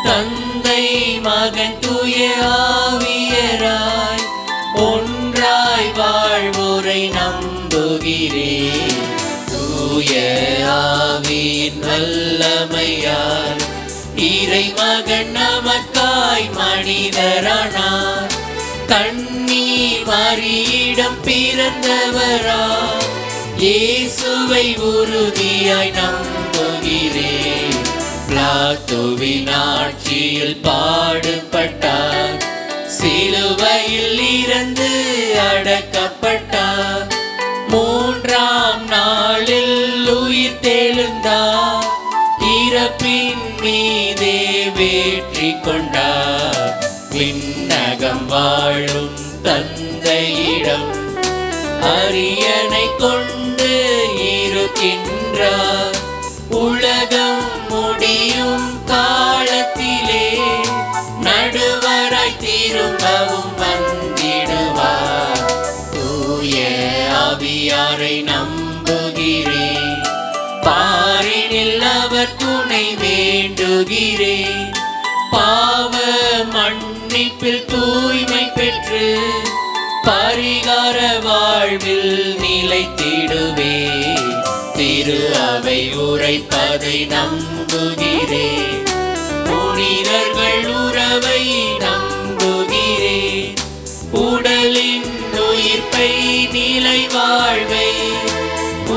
S1: தந்தை, மகன், தூய ஆவியராய் ஒன்றாய் வாழ்வோரை நம்புகிறேன். தூய ஆவியின் வல்லமையால் இறை மகன் நமக்காய் மனிதரானார். கண்ணீர் மரியிடம் பிறந்தவரா இயேசுவை உறுதியாய் நம்புகிறேன். பிலாத்துவின் ஆட்சியில் பாடுபட்டார், சிலுவையில் இறந்து அடக்கப்பட்டார், 3ஆம் நாளில் உயிர் தெழுந்தார், இறப்பின் மீதே வெற்றி கொண்டார். விண்ணகம் வாழும் தந்தையிடம் அரியணை கொண்டு இருக்கின்றார். உலகம் முடியும் காலத்திலே நடுவராய் திரும்பவும் வந்திடுவார். தூய ஆவியாரை நம்புகிறேன், பாரினில் அவர் துணை வேண்டுகிறேன். பாவ மன்னிப்பில் தூய்மை பெற்று பரிகார வாழ்வில் நிலைத்திடுவே. திரு அவை உரைப்பதை நம்புகிறேன், புனிதர்கள் உறவை நம்புகிறேன். உடலின் உயிர்ப்பை நிலை வாழ்வை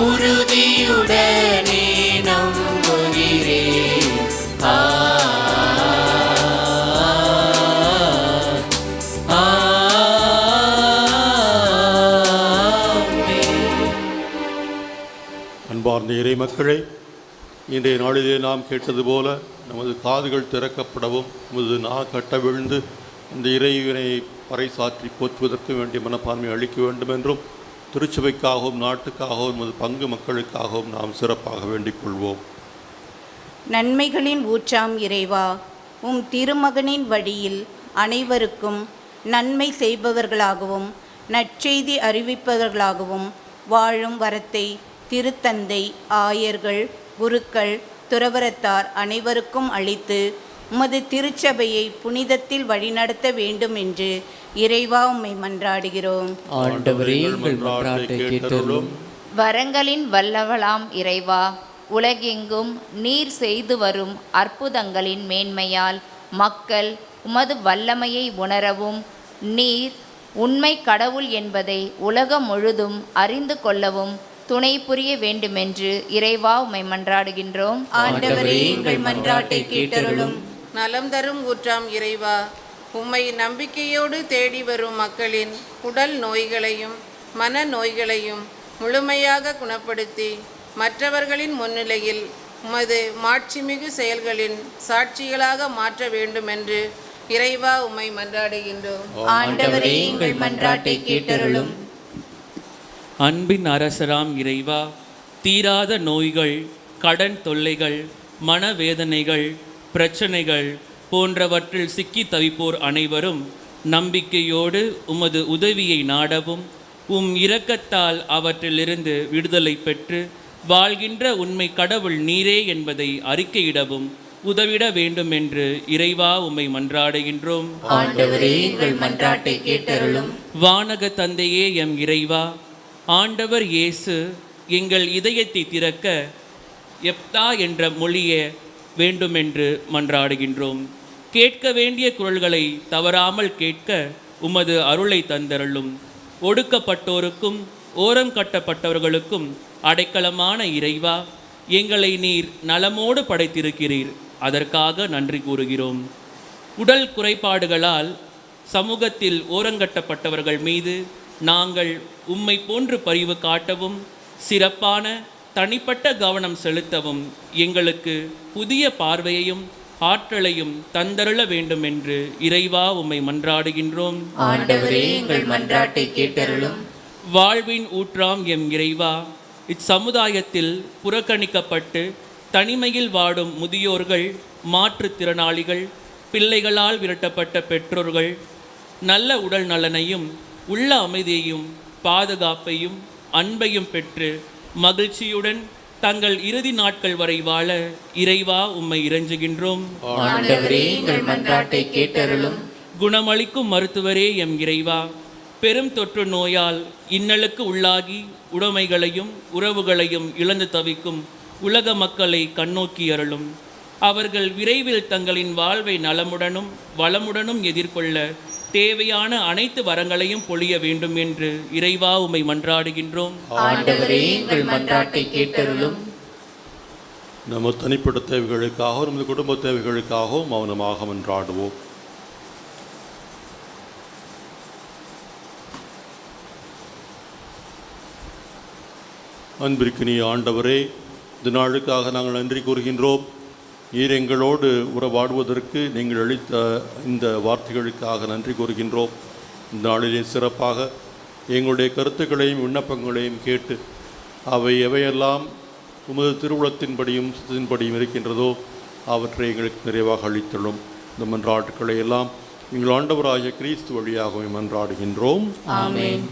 S1: உறுதியுடனே நம்புகிறேன்.
S3: அன்பார்ந்த இறை மக்களே, இன்றைய நாளிலே நாம் கேட்டது போல நமது காதுகள் திறக்கப்படவும் நமது கட்ட விழுந்து இந்த இறைவனை பறைசாற்றி போற்றுவதற்கு வேண்டிய மனப்பான்மை அளிக்க வேண்டும் என்றும் திருச்சபைக்காகவும் நாட்டுக்காகவும் நமது பங்கு மக்களுக்காகவும் நாம் சிறப்பாக வேண்டிக் கொள்வோம்.
S10: நன்மைகளின் ஊற்றாம் இறைவா, உம் திருமகனின் வழியில் அனைவருக்கும் நன்மை செய்பவர்களாகவும் நற்செய்தி அறிவிப்பவர்களாகவும் வாழும் வரத்தை திருத்தந்தை, ஆயர்கள், குருக்கள், துறவரத்தார் அனைவருக்கும் அளித்து உமது திருச்சபையை புனிதத்தில் வழிநடத்த வேண்டும் என்று இறைவா உம்மை மன்றாடுகிறோம்.
S1: ஆண்டவரே, எங்கள் மன்றாட்டை கேட்டருளும்.
S7: வரங்களின் வல்லவளாம் இறைவா, உலகெங்கும் நீர் செய்து வரும் அற்புதங்களின் மேன்மையால் மக்கள் உமது வல்லமையை உணரவும் நீர் உண்மை கடவுள் என்பதை உலகம் முழுதும் அறிந்து கொள்ளவும் துணை புரிய வேண்டுமென்று இறைவா உம்மை மன்றாடுகின்றோம்.
S10: ஆண்டவரே, எங்கள் மன்றாட்டை கேட்டருளும்.
S4: நலம் தரும் ஊற்றாம் இறைவா, உம்மை நம்பிக்கையோடு தேடி வரும் மக்களின் உடல் நோய்களையும் மன நோய்களையும் முழுமையாக குணப்படுத்தி மற்றவர்களின் முன்னிலையில் உமது மாட்சிமிகு செயல்களின் சாட்சிகளாக மாற்ற வேண்டுமென்று இறைவா உம்மை மன்றாடுகின்றோம்.
S10: ஆண்டவரே, எங்கள் மன்றாட்டை கேட்டருளும்.
S5: அன்பின் அரசராம் இறைவா, தீராத நோய்கள், கடன் தொல்லைகள், மனவேதனைகள், பிரச்சனைகள் போன்றவற்றில் சிக்கி தவிப்போர் அனைவரும் நம்பிக்கையோடு உமது உதவியை நாடவும் உம் இரக்கத்தால் அவற்றிலிருந்து விடுதலை பெற்று வாழ்கின்ற உண்மை கடவுள் நீரே என்பதை அறிக்கையிடவும் உதவிட வேண்டும் என்று இறைவா உம்மை மன்றாடுகின்றோம்.
S1: ஆண்டவரே, எங்கள் மன்றாட்டை கேட்டருளும்.
S5: வானக தந்தையே எம் இறைவா, ஆண்டவர் இயேசு எங்கள் இதயத்தை திறக்க எப்தா என்ற மொழியை வேண்டுமென்று மன்றாடுகின்றோம். கேட்க வேண்டிய குரல்களை தவறாமல் கேட்க உமது அருளை தந்தருளும். ஒடுக்கப்பட்டோருக்கும் ஓரம் கட்டப்பட்டவர்களுக்கும் அடைக்கலமான இறைவா, எங்களை நீர் நலமோடு படைத்திருக்கிறீர். அதற்காக நன்றி கூறுகிறோம். உடல் குறைபாடுகளால் சமூகத்தில் ஓரங்கட்டப்பட்டவர்கள் மீது நாங்கள் உம்மை போன்று பரிவு காட்டவும் சிறப்பான தனிப்பட்ட கவனம் செலுத்தவும் எங்களுக்கு புதிய பார்வையையும் ஆற்றலையும் தந்தருள வேண்டும் என்று இறைவா உம்மை மன்றாடுகின்றோம்.
S1: ஆண்டவரே, எங்கள் மன்றாட்டை கேட்டருளும்.
S5: வாழ்வின் ஊற்றாம் எம் இறைவா, இச்சமுதாயத்தில் புறக்கணிக்கப்பட்டு தனிமையில் வாடும் முதியோர்கள், மாற்றுத்திறனாளிகள், பிள்ளைகளால் விரட்டப்பட்ட பெற்றோர்கள் நல்ல உடல் நலனையும் உள்ள அமைதியையும் பாதுகாப்பையும் அன்பையும் பெற்று மகிழ்ச்சியுடன் தங்கள் இறுதி நாட்கள் வரை வாழ இறைவா உம்மை இறைஞ்சுகின்றோம்.
S1: ஆண்டவரே, எங்கள் மன்றாட்டை கேட்டருளும்.
S5: குணமளிக்கும் மருத்துவரே எம் இறைவா, பெரும் தொற்று நோயால் இன்னலுக்கு உள்ளாகி உடைமைகளையும் உறவுகளையும் இழந்து தவிக்கும் உலக மக்களை கண்ணோக்கி அருளும். அவர்கள் விரைவில் தங்களின் வாழ்வை நலமுடனும் வளமுடனும் எதிர்கொள்ள தேவையான அனைத்து வரங்களையும் பொழிய வேண்டும் என்று இறைவா உம்மை மன்றாடுகின்றோம்.
S1: ஆண்டவரே, எங்கள் மன்றாட்டை கேட்டருளும்.
S3: நம்ம தனிப்பட்ட தேவைகளுக்காகவும் நமது குடும்ப தேவைகளுக்காகவும் மௌனமாக மன்றாடுவோம். அன்பிற்கினிய ஆண்டவரே, இந்த நாளுக்காக நாங்கள் நன்றி கூறுகின்றோம். நீர் எங்களோடு உறவாடுவதற்கு நீங்கள் அளித்த இந்த வார்த்தைகளுக்காக நன்றி கூறுகின்றோம். இந்த நாளிலே சிறப்பாக எங்களுடைய கருத்துக்களையும் விண்ணப்பங்களையும் கேட்டு அவை எவையெல்லாம் உமது திருவுளத்தின்படியும் சித்தின்படியும் இருக்கின்றதோ அவற்றை எங்களுக்கு நிறைவாக அளித்துள்ளோம். இந்த மன்றாட்டுக்களை எல்லாம் எங்கள் ஆண்டவராகிய கிறிஸ்து வழியாகவே மன்றாடுகின்றோம்.
S1: ஆமென்.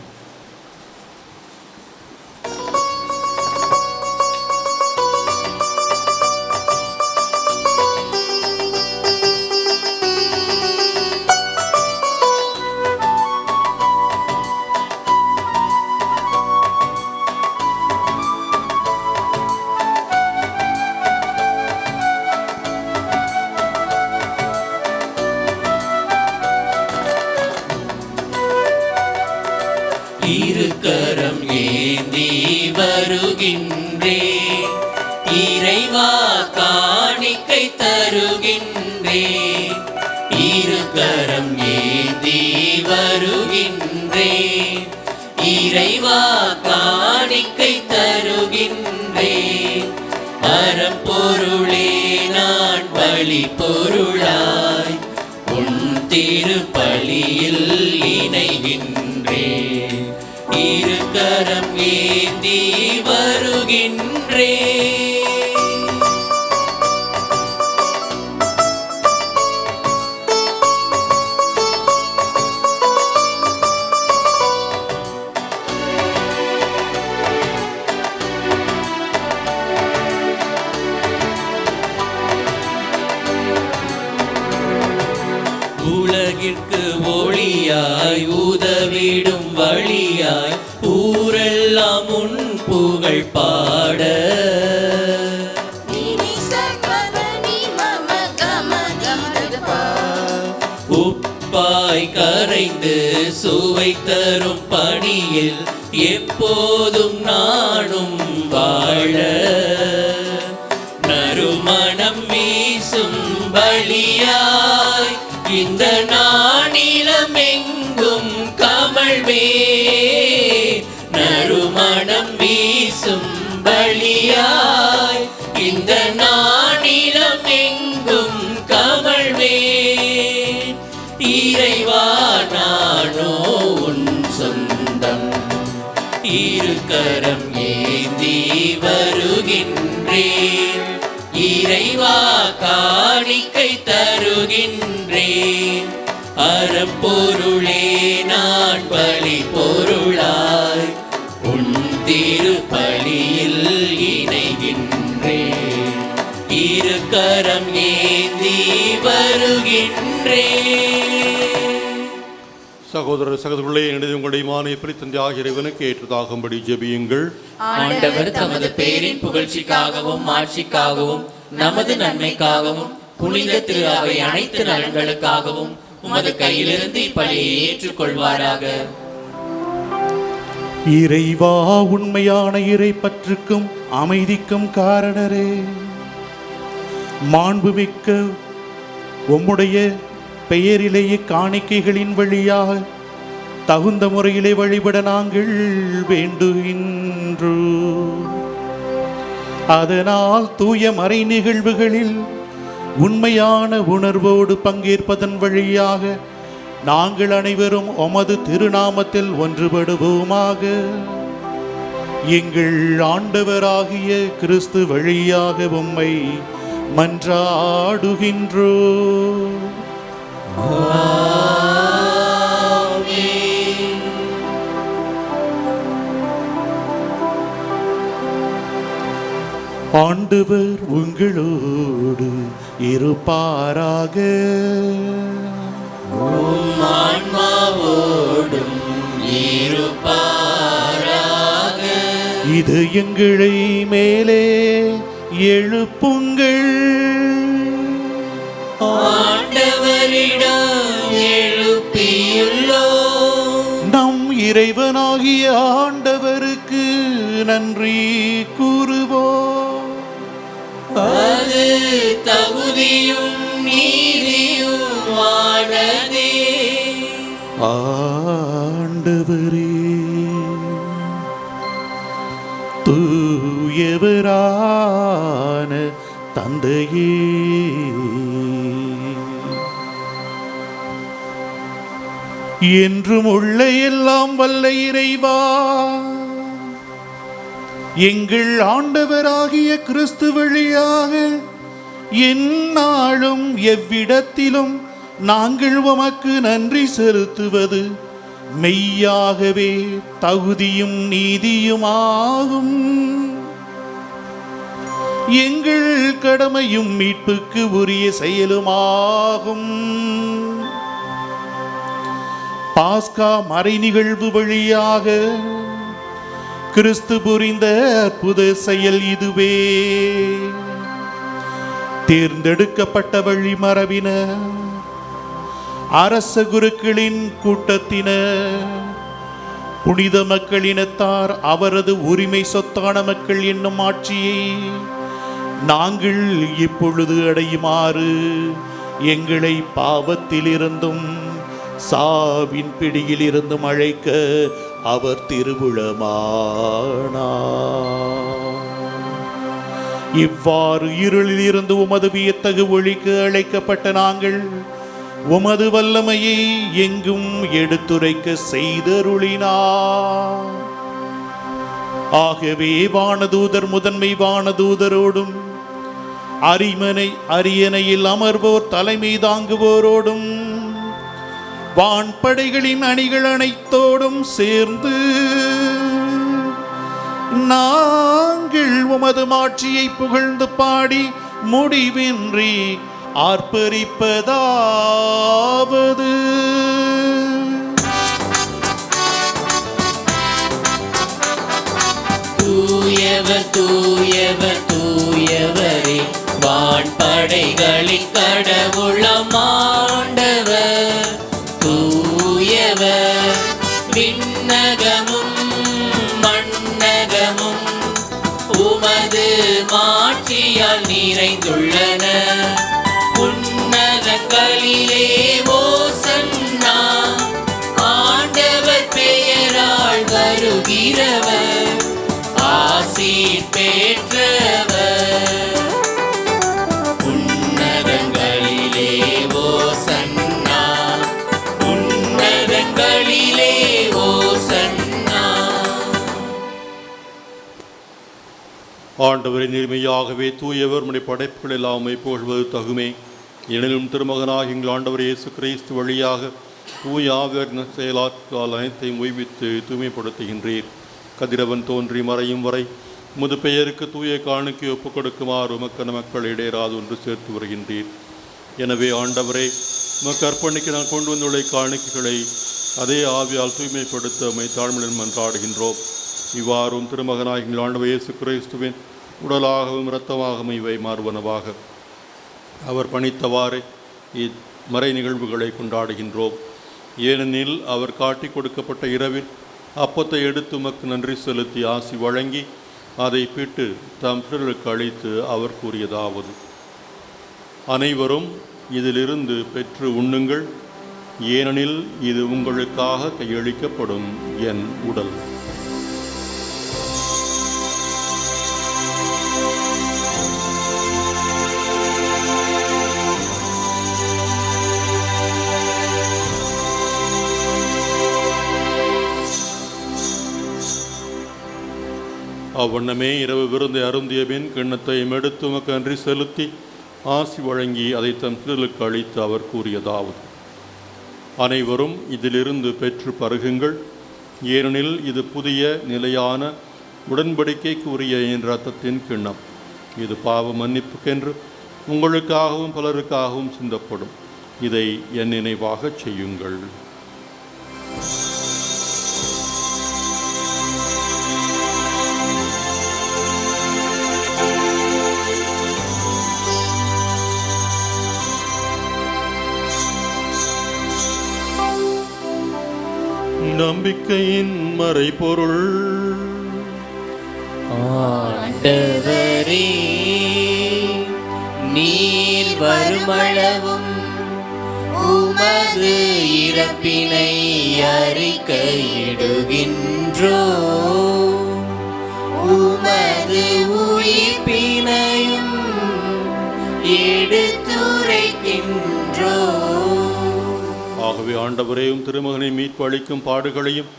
S1: இருக்கரம் ஏந்தி வருகின்றே, இறைவா காணிக்கை தருகின்றே. இருக்கரம் ஏந்தி வருகின்றே, இறைவா காணிக்கை தருகின்றே. வருகின்றேன். அறப்பொருளே நான் வழி பொருளாய் உன் திருப்பலியில் இணைகின்றேன். இருக்கரம் ஏந்தி வருகின்றேன். உலகிற்கு ஒளியாய் உதவிடும் வழியாய் ஊரெல்லாம் உன் புகழ் பாட உப்பாய் கரைந்து சுவை தரும் பணியில் எப்போதும் நானும் வாழ நறுமணம் வீசும் பலியாய் இந்த நானிலம் எங்கும் கமழ்வே. நறுமணம் வீசும் பலியாய் இந்த நானிலம் எங்கும் கமழ்வே. இறைவா நானோ உன் சொந்தம். இருக்கரம் ஏந்தி வருகின்றேன். இறைவா காணிக்கை தருகின்றேன். அறப்பொருளே நான் பலி பொருளாய் உன் திருப்பலியில் இணைகின்றேன். இருக்கரம் ஏந்தி வருகின்றேன்.
S3: சகோதர சகோதரர்களே, எனது உங்களுடைய மானை பிரித்தந்தை ஆகிய இறைவனுக்கு ஏற்றதாகும்படி ஜெபியுங்கள்.
S1: ஆண்டவர் தமது பேரின் புகழ்ச்சிக்காகவும் ஆட்சிக்காகவும் நமது நன்மைக்காகவும் புனித திரு அவை அனைத்து நலன்களுக்காகவும் உமது கையிலிருந்து இப்பலியை ஏற்றுக்கொள்வாராக.
S8: இறைவா, உண்மையான இறை பற்றுக்கும் அமைதிக்கும் காரணரே, மாண்புமிக்க உம்முடைய பெயரிலேயே காணிக்கைகளின் வழியாக தகுந்த முறையிலே வழிபட நாங்கள் வேண்டுகின்றோம். அதனால் தூய மறை நிகழ்வுகளில் உண்மையான உணர்வோடு பங்கேற்பதன் வழியாக நாங்கள் அனைவரும் உமது திருநாமத்தில் ஒன்றுபடுவோமாக. எங்கள் ஆண்டவராகிய கிறிஸ்து வழியாக உம்மை மன்றாடுகின்றோம். ஆண்டவர் உங்களோடு இருப்பாராக.
S1: ஆன்மாவோடும் இருப்பாராக.
S8: இது எங்களை மேலே எழுப்புங்கள்.
S1: ஆண்டவரிடம் எழுப்பியுள்ளோம்.
S8: நம் இறைவனாகிய ஆண்டவருக்கு நன்றி கூறுவோம்.
S1: அது தகுதியும் நீதியுமானதே.
S8: ஆண்டவரே, தூயவரான தந்தையே, என்றும் உள்ள எல்லாம் வல்ல இறைவா, எங்கள் ஆண்டவராகிய கிறிஸ்து வழியாக எந்நாளும் எவ்விடத்திலும் நாங்கள் உமக்கு நன்றி செலுத்துவது மெய்யாகவே தகுதியும் நீதியுமாகும். எங்கள் கடமையும் மீட்புக்கு உரிய செயலுமாகும். பாஸ்கா மறை நிகழ்வு வழியாக கிறிஸ்து புரிந்த அற்புத செயல் இதுவே. தேர்ந்தெடுக்கப்பட்ட வழிமரபினர், அரச குருக்களின் கூட்டத்தினர், புனித மக்களினத்தார் அவரது உரிமை சொத்தான மக்கள் என்னும் ஆட்சியை நாங்கள் இப்பொழுது அடையுமாறு எங்களை பாவத்திலிருந்தும் சாவின் பிடியில் இருந்தும் அழைக்க அவர் திருவுளமானார். இவ்வாறு இருளில் இருந்து உமது வியத்தகு ஒளிக்கு அழைக்கப்பட்ட நாங்கள் உமது வல்லமையை எங்கும் எடுத்துரைக்க செய்தருளினார். ஆகவே வானதூதர் முதன்மை வானதூதரோடும் அரியணையில் அமர்வோர் தலைமை தாங்குவோரோடும் வான்படைகளின் அணிகள் அனைத்தோடும் சேர்ந்து நாங்கள் உமது மாட்சியை புகழ்ந்து பாடி முடிவின்றி ஆர்ப்பரிப்பதாவது:
S1: தூயவர் தூயவர் தூயவரே, வான்படைகளின் கடவுளம் ஆண்டவர். தூயவர், விண்ணகமும் மண்ணகமும் உமது மாட்சியால் நிறைந்துள்ளன. உன்னதங்களிலே ஓசன்னா, ஆண்டவர் பெயரால் வருகிறவர் ஆசீர் பெற்றவர். உன்னதங்களிலே ஓசன்னா, உன்னதங்களிலே ஓசன்னா.
S3: ஆண்டவரை நேர்மையாகவே தூயவர் உம்முடைய படைப்புகள் எல்லாமே புகழ்வது தகுமே. எனினும் திருமகனாக எங்கள் ஆண்டவர் இயேசு கிறிஸ்து வழியாக தூய ஆவியாரின் செயலாற்றால் அனைத்தையும் ஓய்வித்து தூய்மைப்படுத்துகின்றீர். கதிரவன் தோன்றி மறையும் வரை உமது பெயருக்கு தூய காணிக்கை ஒப்புக் கொடுக்குமாறு உமக்கன மக்கள் இடையராது ஒன்று சேர்த்து வருகின்றீர். எனவே ஆண்டவரே, உமக்கு அர்ப்பணிக்க நான் கொண்டு வந்துள்ள காணிக்கைகளை அதே ஆவியால் தூய்மைப்படுத்த உம்மை தாழ்மையுடன் மன்றாடுகின்றோம். இவ்வாறும் திருமகனாக எங்கள் ஆண்டவர் இயேசு கிறிஸ்துவின் உடலாகவும் இரத்தமாகவும் இவை மாறுவனவாக அவர் பணித்தவாறு இம்மறை நிகழ்வுகளை கொண்டாடுகின்றோம். ஏனெனில் அவர் காட்டி கொடுக்கப்பட்ட இரவில் அப்பத்தை எடுத்து உமக்கு நன்றி செலுத்தி ஆசி வழங்கி அதை பிட்டு தம் பிறருக்கு அளித்து அவர் கூறியதாவது: அனைவரும் இதிலிருந்து பெற்று உண்ணுங்கள், ஏனெனில் இது உங்களுக்காக கையளிக்கப்படும் என் உடல். அவ்வண்ணமே இரவு விருந்தை அருந்திய பின் கிண்ணத்தை எடுத்து உமக்கு நன்றி செலுத்தி ஆசி வழங்கி அதை தம் சிறுகளுக்கு அளித்து அவர் கூறியதாவது: அனைவரும் இதிலிருந்து பெற்று பருகுங்கள், ஏனெனில் இது புதிய நிலையான உடன்படிக்கைக்கு உரிய என் இரத்தத்தின் கிண்ணம். இது பாவ மன்னிப்புக்கென்று உங்களுக்காகவும் பலருக்காகவும் சிந்தப்படும். இதை என் நினைவாகச் செய்யுங்கள். நம்பிக்கையின் மறைபொருள்.
S1: ஆண்டவரே, நீர் வருமளவும் உமது இறப்பினை அறிக்கையிடுகின்றோ, உமது உயிர்ப்பினையும் எடுத்துரைக்கின்றோ.
S3: ஆகவே ஆண்டவரையும் திருமகனை மீட்பு அளிக்கும் பாடுகளையும்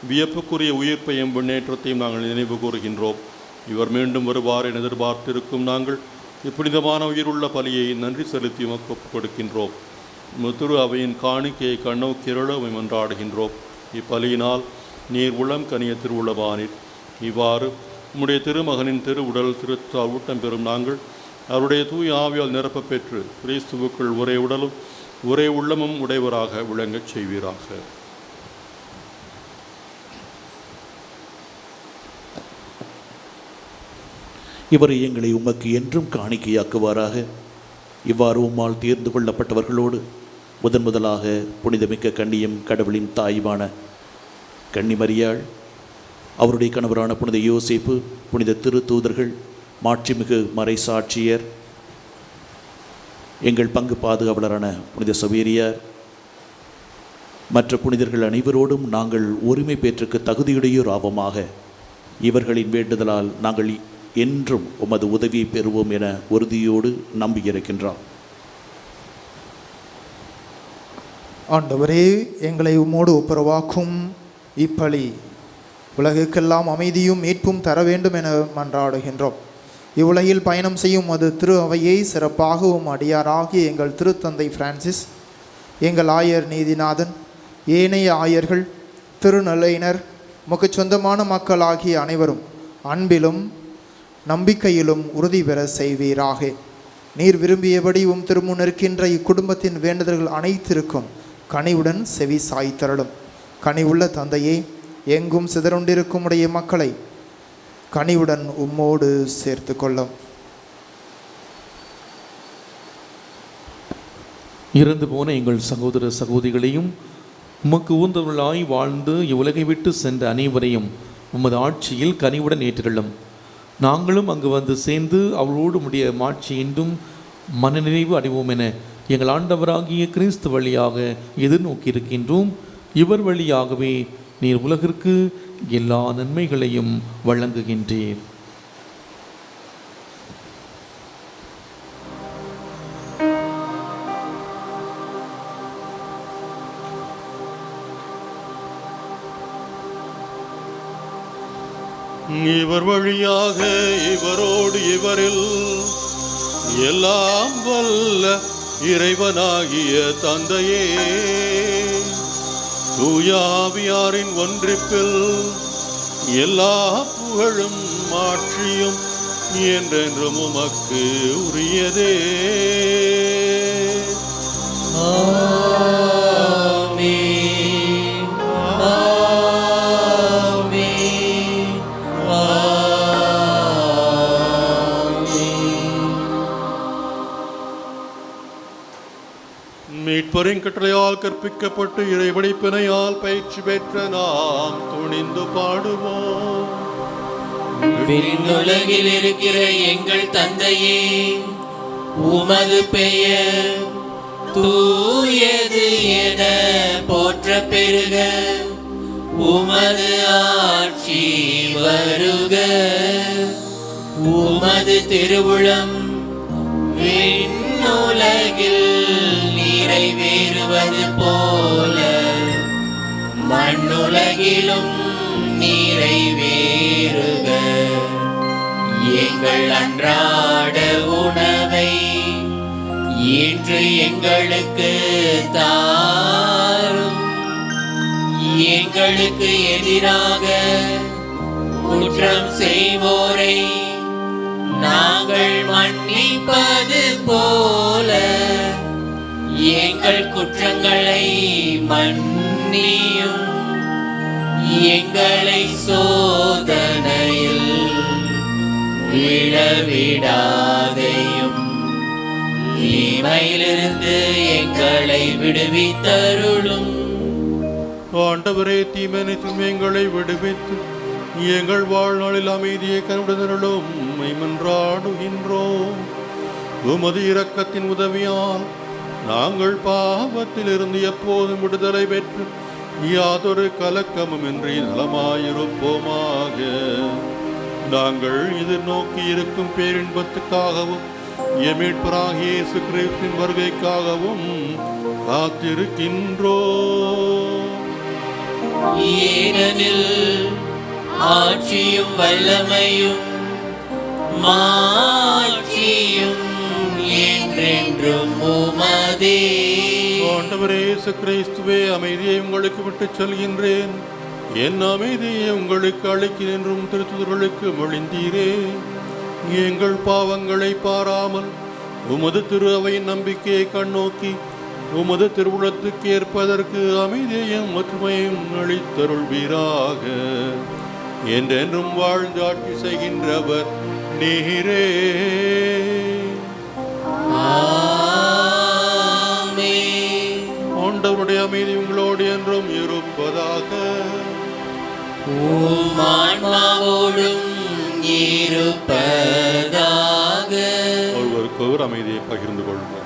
S3: வியப்புக்குரிய உயிர்ப்பையும் முன்னேற்றத்தையும் நாங்கள் நினைவு கூறுகின்றோம். இவர் மீண்டும் வருவார் என எதிர்பார்த்திருக்கும் நாங்கள் இப்புனிதமான உயிருள்ள பலியை நன்றி செலுத்தி உமக்கு ஒப்புக் கொடுக்கின்றோம். திரு அவையின் காணிக்கையை கண்ணோக்கிரள மன்றாடுகின்றோம். இப்பலியினால் நீர் உளம் கனிய திருவுளவானீர். இவ்வாறு உம்முடைய திருமகனின் திருவுடல் திருத்தால் ஊட்டம் பெறும் நாங்கள் அவருடைய தூய ஆவியால் நிரப்ப பெற்று கிறிஸ்துவுக்குள் ஒரே உடலும் ஒரே உள்ளமும் உடையவராக விளங்கச் செய்வீராக.
S8: இவரை எங்களை உமக்கு என்றும் காணிக்கையாக்குவாராக. இவ்வாறு உம்மால் தேர்ந்து கொள்ளப்பட்டவர்களோடு முதலாக புனிதமிக்க கன்னியும் கடவுளின் தாயுமான கன்னிமரியாள், அவருடைய கணவரான புனித யோசேப்பு, புனித திருத்தூதர்கள், மாட்சிமிகு மறைசாட்சியர், எங்கள் பங்கு பாதுகாவலரான புனித சவேரியார், மற்ற புனிதர்கள் அனைவரோடும் நாங்கள் உரிமை பேற்றுக்கு தகுதியுடையோர் ஆவோமாக. இவர்களின் வேண்டுதலால் நாங்கள் என்றும் உமது உதவியை பெறுவோம் என உறுதியோடு நம்பியிருக்கின்றோம்.
S9: ஆண்டவரே, எங்களை உம்மோடு ஒப்புரவாக்கும் இப்பலி உலகுக்கெல்லாம் அமைதியும் மீட்பும் தர வேண்டும் என மன்றாடுகின்றோம். இவ்வுலகில் பயணம் செய்யும் அது திரு அவையை சிறப்பாகவும் அடியாராகிய எங்கள் திருத்தந்தை பிரான்சிஸ், எங்கள் ஆயர் நீதிநாதன், ஏனைய ஆயர்கள், திருநிலையினர், உமக்கு சொந்தமான மக்களாகிய அனைவரும் அன்பிலும் நம்பிக்கையிலும் உறுதி பெற செய்வீராக. நீர் விரும்பியபடி திருமுன் இருக்கின்ற இக்குடும்பத்தின் வேண்டுதல்கள் அனைத்திற்கும் கனிவுடன் செவி சாய்த்தருளும். கனிவுள்ள தந்தையே, எங்கும் சிதறுண்டிருக்கும் உடைய மக்களை கனிவுடன் உம்மோடு சேர்த்து கொள்ளும்.
S2: இறந்து போன எங்கள் சகோதர சகோதரிகளையும் உமக்கு ஊந்தவர்களாய் வாழ்ந்து இவ்வுலகை விட்டு சென்ற அனைவரையும் உமது ஆட்சியில் கனிவுடன் ஏற்றிருளும். நாங்களும் அங்கு வந்து சேர்ந்து அவளோடு உடைய மாட்சி என்றும் மனநிறைவு அடைவோம் என எங்கள் ஆண்டவராகிய கிறிஸ்து வழியாக எதிர்நோக்கியிருக்கின்றோம். இவர் வழியாகவே நீர் உலகிற்கு எல்லா நன்மைகளையும் வழங்குகின்றீர்.
S3: இவர் வழியாக இவரோடு இவரில் எல்லாம் வல்ல இறைவனாகிய தந்தையே, தூயாவியாரின் ஒன்றிப்பில் எல்லா புகழும் மாட்சியும் என்றென்றும் உமக்கு உரியதே. மீட்பரின் கட்டளையால் கற்பிக்கப்பட்டு இறைவடிப்பினையால் பயிற்சி பெற்ற நாம் துணிந்து பாடுவோம்.
S1: விண்ணுலகில் இருக்கிற எங்கள் தந்தையே, உமது பெயர் தூயது என போற்ற பெருக, உமது ஆட்சி வருக, உமது திருவுளம் விண்ணுலகில் நிறைவேறுவது போல மண்ணுலகிலும் நிறைவேறுக. எங்கள் அன்றாட உணவை இன்று எங்களுக்கு தாரும். எங்களுக்கு எதிராக குற்றம் செய்வோரை நாங்கள் மன்னிப்பது போல எங்கள் குற்றங்களை மன்னியும். எங்களை சோதனையில் விழவிடாதையும் தீமையிலிருந்து எங்களை விடுவித்தருளும்.
S3: ஆண்டவரே, தீமையிலிருந்து எங்களை விடுவித்து எங்கள் வாழ்நாளில் அமைதியை கருடுதலும் மன்றாடுகின்றோம். உமது இரக்கத்தின் உதவியால் நாங்கள் பாவத்திலிருந்து எப்போதும் விடுதலை பெற்று யாதொரு கலக்கமும் இன்றி நலமாயிருப்போமாக. நாங்கள் எதிர்நோக்கி இருக்கும் பேரின்பத்துக்காகவும் மீட்பராகிய இயேசு கிறிஸ்துவின் வருகைக்காகவும் காத்திருக்கின்றோம்.
S1: ஏனெனில் ஆட்சியும் வல்லமையும் மாட்சியும் என்றென்றும் உமதே.
S3: ஆண்டவரே இயேசு கிறிஸ்துவே, அமைதியை உங்களுக்கு விட்டுச் செல்கின்றேன், என் அமைதியை உங்களுக்கு அளிக்கிறேன் என்றும் திருத்துதர்களுக்கு மொழிந்தீரே. எங்கள் பாவங்களை பாராமல் உமது திரு அவையின் நம்பிக்கையை கண்ணோக்கி உமது திருவுளத்துக்கு ஏற்பதற்கு அமைதியையும் ஒற்றுமையும் அளித்தருள்வீராக. என்றென்றும் வாழ்ந்து ஆட்சி செய்கின்றவர் நீரே. ஆண்டவருடைய அமைதி உங்களோடு என்றும் இருப்பதாக.
S1: ஆன்மாவோடும் இருப்பதாக.
S3: ஒருவருக்கொரு அமைதியை பகிர்ந்து கொள்வோம்.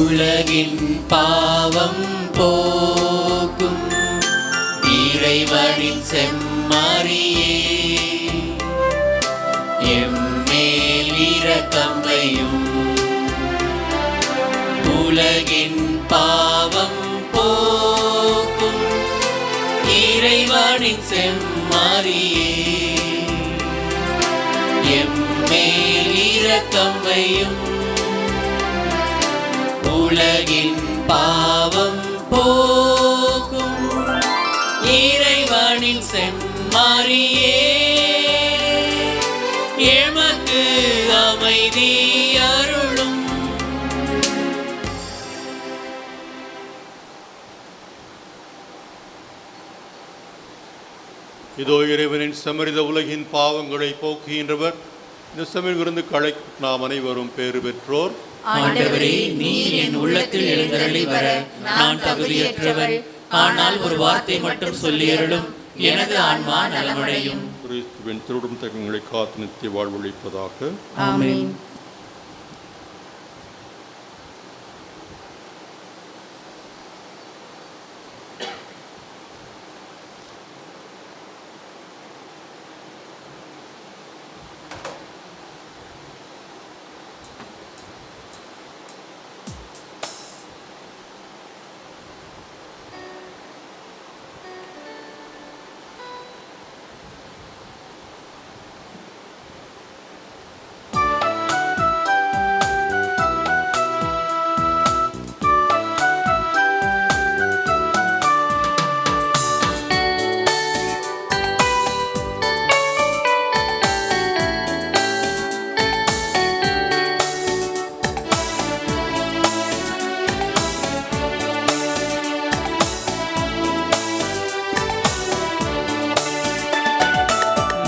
S1: உலகின் பாவம் போக்கும் இறைவனின் செம்மறியே, எம்மேல் இரக்கம் வையும். உலகின் பாவம் போக்கும் இறைவனின் செம்மறியே, எம்மேல் இரக்கம் வையும். உலகின் பாவம் போக்கும் இறைவனின் செம்மறியே, எமக்கு அமைதி அருளும்.
S3: இதோ இறைவனின் செம்மறித உலகின் பாவங்களை போக்குகின்றவர். இந்த செம்மறி விருந்துக்கு நாம் அனைவரும் பேறு பெற்றோர்.
S1: ஆண்டவரே, நீர் என் உள்ளத்தில் எழுந்தருளி வர நான் தகுதியற்றவள். ஆனால் ஒரு வார்த்தை மட்டும் சொல்லியருளும், எனது ஆன்மா நலமடையும்.
S3: கிறிஸ்துவின் திருடும் தகங்களை காத்து நித்திய வாழ்வளிப்பதாக.
S10: ஆமென்.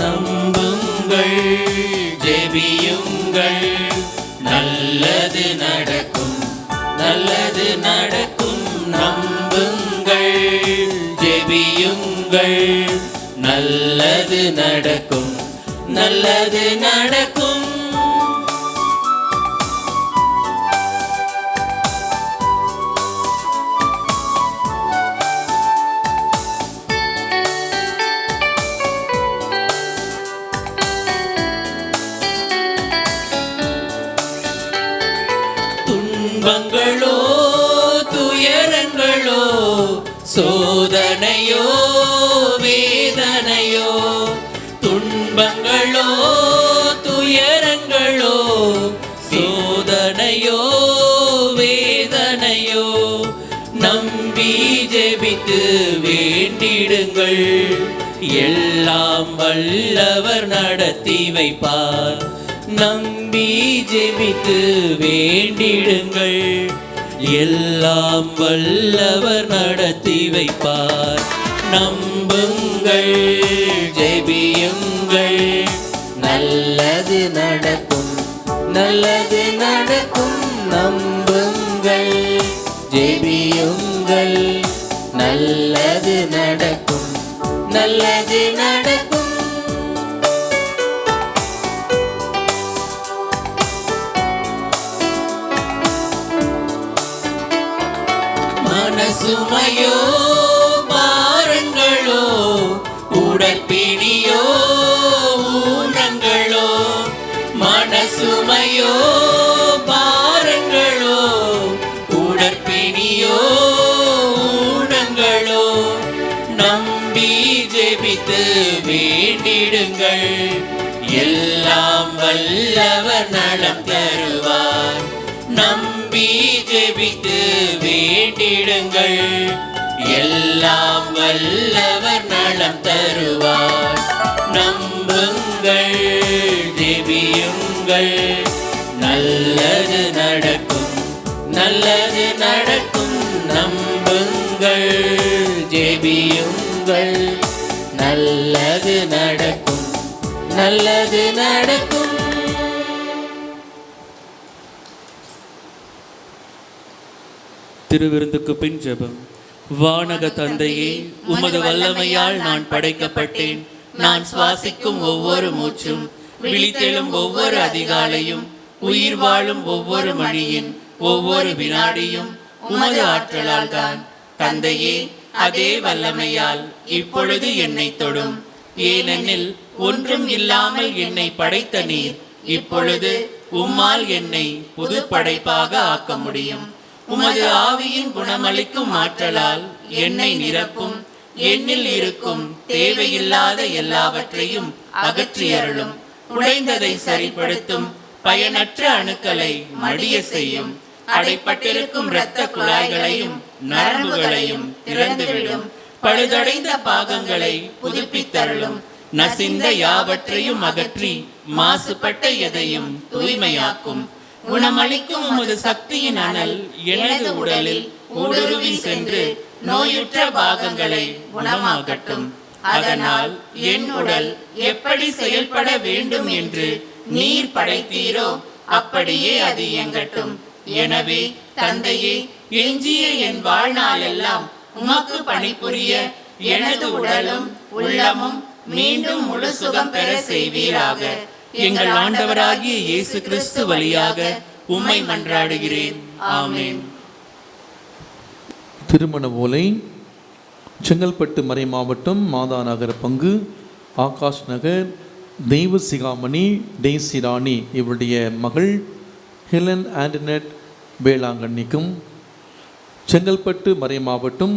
S1: நம்புங்கள், ஜெபியுங்கள், நல்லது நடக்கும், நல்லது நடக்கும். நம்புங்கள், ஜெபியுங்கள், நல்லது நடக்கும், நல்லது நடக்கும். துன்பங்களோ துயரங்களோ சோதனையோ வேதனையோ, துன்பங்களோ துயரங்களோ சோதனையோ வேதனையோ, நம்பி ஜெபித்து வேண்டிடுங்கள், எல்லாம் வல்லவர் நடத்தி வைப்பார். நம்பி ஜெபித்து வேண்டிடுங்கள், எல்லாம் வல்லவர் நடத்தி வைப்பார். நம்புங்கள், ஜெபியுங்கள், நல்லது நடக்கும், நல்லது நடக்கும். நம்புங்கள், ஜெபியுங்கள், நல்லது நடக்கும், நல்லது நடக்கும். மனசுமையோ பாரங்களோ உடற்பிணியோ ஊனங்களோ, மனசுமையோ பாரங்களோ உடற்பிணியோ ஊனங்களோ, நம்பி ஜெபித்து வேண்டிடுங்கள், எல்லாம் வல்லவர் நலம் தருவார். நம்பி ஜெபித்து வேண்டிடுங்கள், எல்லாம் வல்லவர் நலம் தருவார். நம்புங்கள், ஜெபியுங்கள், நல்லது நடக்கும், நல்லது நடக்கும். நம்புங்கள், ஜெபியுங்கள், நல்லது நடக்கும், நல்லது நடக்கும்.
S5: திருவிருந்துக்கு பின் ஜெபம். வானக தந்தையே, உமது வல்லமையால் நான் படைக்கப்பட்டேன். நான் சுவாசிக்கும் ஒவ்வொரு மூச்சும், விழித்தெழும் ஒவ்வொரு அதிகாலையும், உயிர் வாழும் ஒவ்வொரு மணியின்
S1: ஒவ்வொரு வினாடியும் உமது ஆற்றலால் தான். தந்தையே, அதே வல்லமையால் இப்பொழுது என்னை தொடும். ஏனெனில் ஒன்றும் இல்லாமல் என்னை படைத்த நீர் இப்பொழுது உம்மால் என்னை புது படைப்பாக ஆக்க முடியும். உமது ஆவியின் குணமளிக்கும் ஆற்றலால் என்னை நிரப்பும். என்னில் இருக்கும் தேவையில்லாத எல்லாவற்றையும் அகற்றி அருளும். உடைந்ததை சரிப்படுத்தும். பயனற்ற அணுக்களை மடிய செய்யும். அடைப்பட்டிருக்கும் இரத்த குழாய்களையும் நரம்புகளையும் திறந்துவிடும். பழுதடைந்த பாகங்களை புதுப்பித்தருளும். நசிந்த யாவற்றையும் அகற்றி மாசுபட்ட எதையும் தூய்மையாக்கும். குணமளிக்கும் உமது சக்தியின் அனல் எனது உடலில் ஊடுருவி சென்று நோயுற்ற பாகங்களை குணமாக்கட்டும். அதனால் என் உடல் எப்படி செயல்பட வேண்டும் என்று நீர் படைத்தீரோ அப்படியே அது இயங்கட்டும். எனவே தந்தையே, எஞ்சிய என் வாழ்நாள் எல்லாம் உமக்கு பணிபுரிய எனது உடலும் உள்ளமும் மீண்டும் முழு சுகம் பெற செய்வீராக.
S5: எங்கள் ஆண்டவராகிய இயேசு கிறிஸ்து வழியாக உம்மை மன்றாடுகிறேன். ஆமென்.
S2: திருமண ஓலை செங்கல்பட்டு மறை மாவட்டம் மாதா நகர் பங்கு ஆகாஷ் நகர் தெய்வ சிகாமணி டெய்சி ராணி இவருடைய மகள் ஹெலன் ஆண்டனட் வேளாங்கண்ணிக்கும், செங்கல்பட்டு மறை மாவட்டம்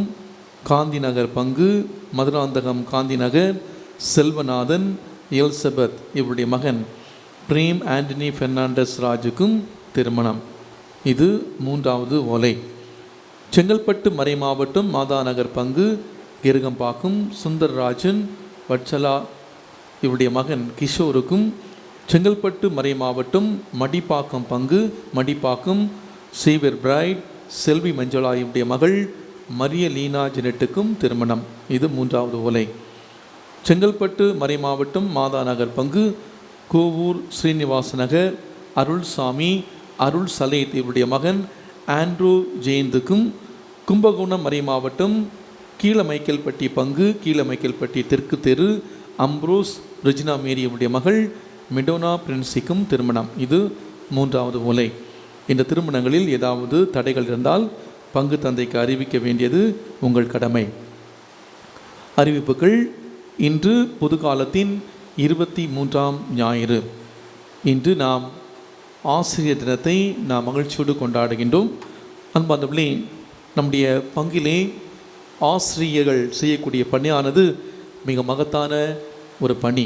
S2: காந்தி நகர் பங்கு மதுராந்தகம் காந்தி நகர் செல்வநாதன் எல்சபெத் இவருடைய மகன் பிரேம் ஆண்டனி பெர்னாண்டஸ் ராஜுக்கும் திருமணம். இது 3வது ஓலை. செங்கல்பட்டு மறை மாவட்டம் மாதா நகர் பங்கு கிருகம்பாக்கம் சுந்தர்ராஜன் வட்சலா இவருடைய மகன் கிஷோருக்கும், செங்கல்பட்டு மறை மாவட்டம் மடிப்பாக்கம் பங்கு மடிப்பாக்கம் சேவியர் பிரைட் செல்வி மஞ்சுளா இவருடைய மகள் மரிய லீனா ஜெனட்டுக்கும் திருமணம். இது 3வது ஓலை. செங்கல்பட்டு மறை மாவட்டம் மாதா நகர் பங்கு கோவூர் ஸ்ரீனிவாச நகர் அருள்சாமி அருள் சலேத் இவருடைய மகன் ஆண்ட்ரூ ஜெயந்துக்கும், கும்பகோணம் மறை மாவட்டம் கீழமைக்கல்பட்டி பங்கு கீழமைக்கல்பட்டி தெற்கு தெரு அம்ப்ரோஸ் ரிஜினா மேரி இவருடைய மகள் மெடோனா பிரின்சிக்கும் திருமணம். இது 3வது ஓலை. இந்த திருமணங்களில் ஏதாவது தடைகள் இருந்தால் பங்கு தந்தைக்கு அறிவிக்க வேண்டியது உங்கள் கடமை. அறிவிப்புகள். இன்று பொதுக்காலத்தின் 23ஆம் ஞாயிறு. இன்று நாம் ஆசிரியர் தினத்தை நாம் மகிழ்ச்சியோடு கொண்டாடுகின்றோம். அன்பார்ந்தவர்களே, நம்முடைய பங்கிலே ஆசிரியர்கள் செய்யக்கூடிய பணியானது மிக மகத்தான ஒரு பணி.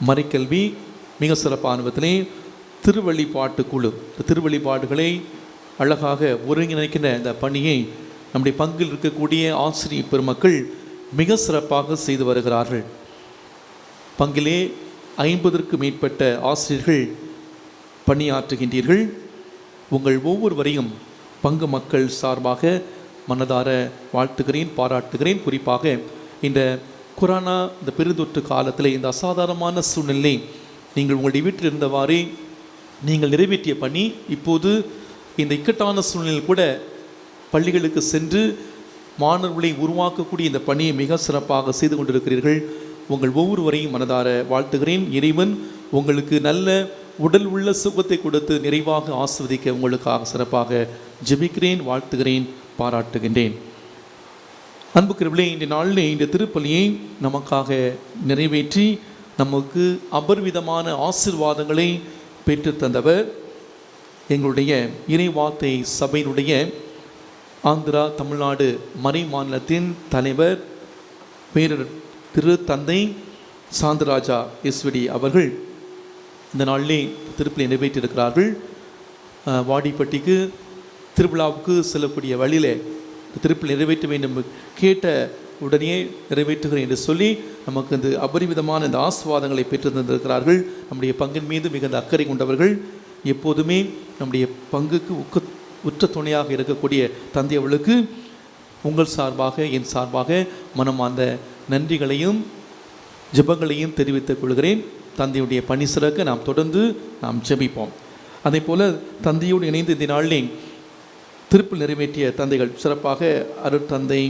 S2: மறைக்கல்வி மிக சிறப்பான விதத்திலே திருவழிபாட்டு குழு திருவழிபாடுகளை அழகாக ஒருங்கிணைக்கின்ற இந்த பணியை நம்முடைய பங்கில் இருக்கக்கூடிய ஆசிரியர் பெருமக்கள் மிக சிறப்பாக செய்து வருகிறார்கள். பங்கிலே 50ற்கு மேற்பட்ட ஆசிரியர்கள் பணியாற்றுகின்றீர்கள். உங்கள் ஒவ்வொருவரையும் பங்கு மக்கள் சார்பாக மனதார வாழ்த்துகிறேன், பாராட்டுகிறேன். குறிப்பாக இந்த கொரோனா இந்த பெருந்தொற்று காலத்தில் இந்த அசாதாரணமான சூழ்நிலை நீங்கள் உங்களுடைய வீட்டில் இருந்தவாறே நீங்கள் நிறைவேற்றிய பணி இப்போது இந்த இக்கட்டான சூழ்நிலையில் கூட பள்ளிகளுக்கு சென்று மாணவர்களை உருவாக்கக்கூடிய இந்த பணியை மிக சிறப்பாக செய்து கொண்டிருக்கிறீர்கள். உங்கள் ஒவ்வொருவரையும் மனதார வாழ்த்துகிறேன். இறைவன் உங்களுக்கு நல்ல உடல் உள்ள சுகத்தை கொடுத்து நிறைவாக ஆஸ்வதிக்க உங்களுக்காக சிறப்பாக ஜெபிக்கிறேன், வாழ்த்துகிறேன், பாராட்டுகின்றேன். அன்புக்குரியவர்களே, இந்த நாளில் இந்த திருப்பலியை நமக்காக நிறைவேற்றி நமக்கு அபரிவிதமான ஆசீர்வாதங்களை பெற்றுத்தந்தவர் எங்களுடைய இறைவார்த்தை சபையினுடைய ஆந்திரா தமிழ்நாடு மறை மாநிலத்தின் தலைவர் பேரர் திரு தந்தை சாந்தராஜா எஸ்விடி அவர்கள் இந்த நாளிலே திருப்பலி நிறைவேற்றியிருக்கிறார்கள். வாடிப்பட்டிக்கு திருவிழாவுக்கு செல்லக்கூடிய வழியில் திருப்பலி நிறைவேற்ற வேண்டும் கேட்ட உடனே நிறைவேற்றுகிறேன் என்று சொல்லி நமக்கு இந்த அபரிவிதமான இந்த ஆசீர்வாதங்களை பெற்று தந்திருக்கிறார்கள். நம்முடைய பங்கின் மீது மிகுந்த அக்கறை கொண்டவர்கள். எப்போதுமே நம்முடைய பங்குக்கு உற்ற துணையாக இருக்கக்கூடிய தந்தை அவர்களுக்கு உங்கள் சார்பாக என் சார்பாக மனமார்ந்த நன்றிகளையும் ஜெபங்களையும் தெரிவித்துக் கொள்கிறேன். தந்தையுடைய பணி சிறக்க நாம் தொடர்ந்து நாம் ஜெபிப்போம். அதே போல் தந்தையோடு இணைந்து இந்த நாளிலே திருப்பலி நிறைவேற்றிய தந்தைகள் சிறப்பாக அருட்தந்தை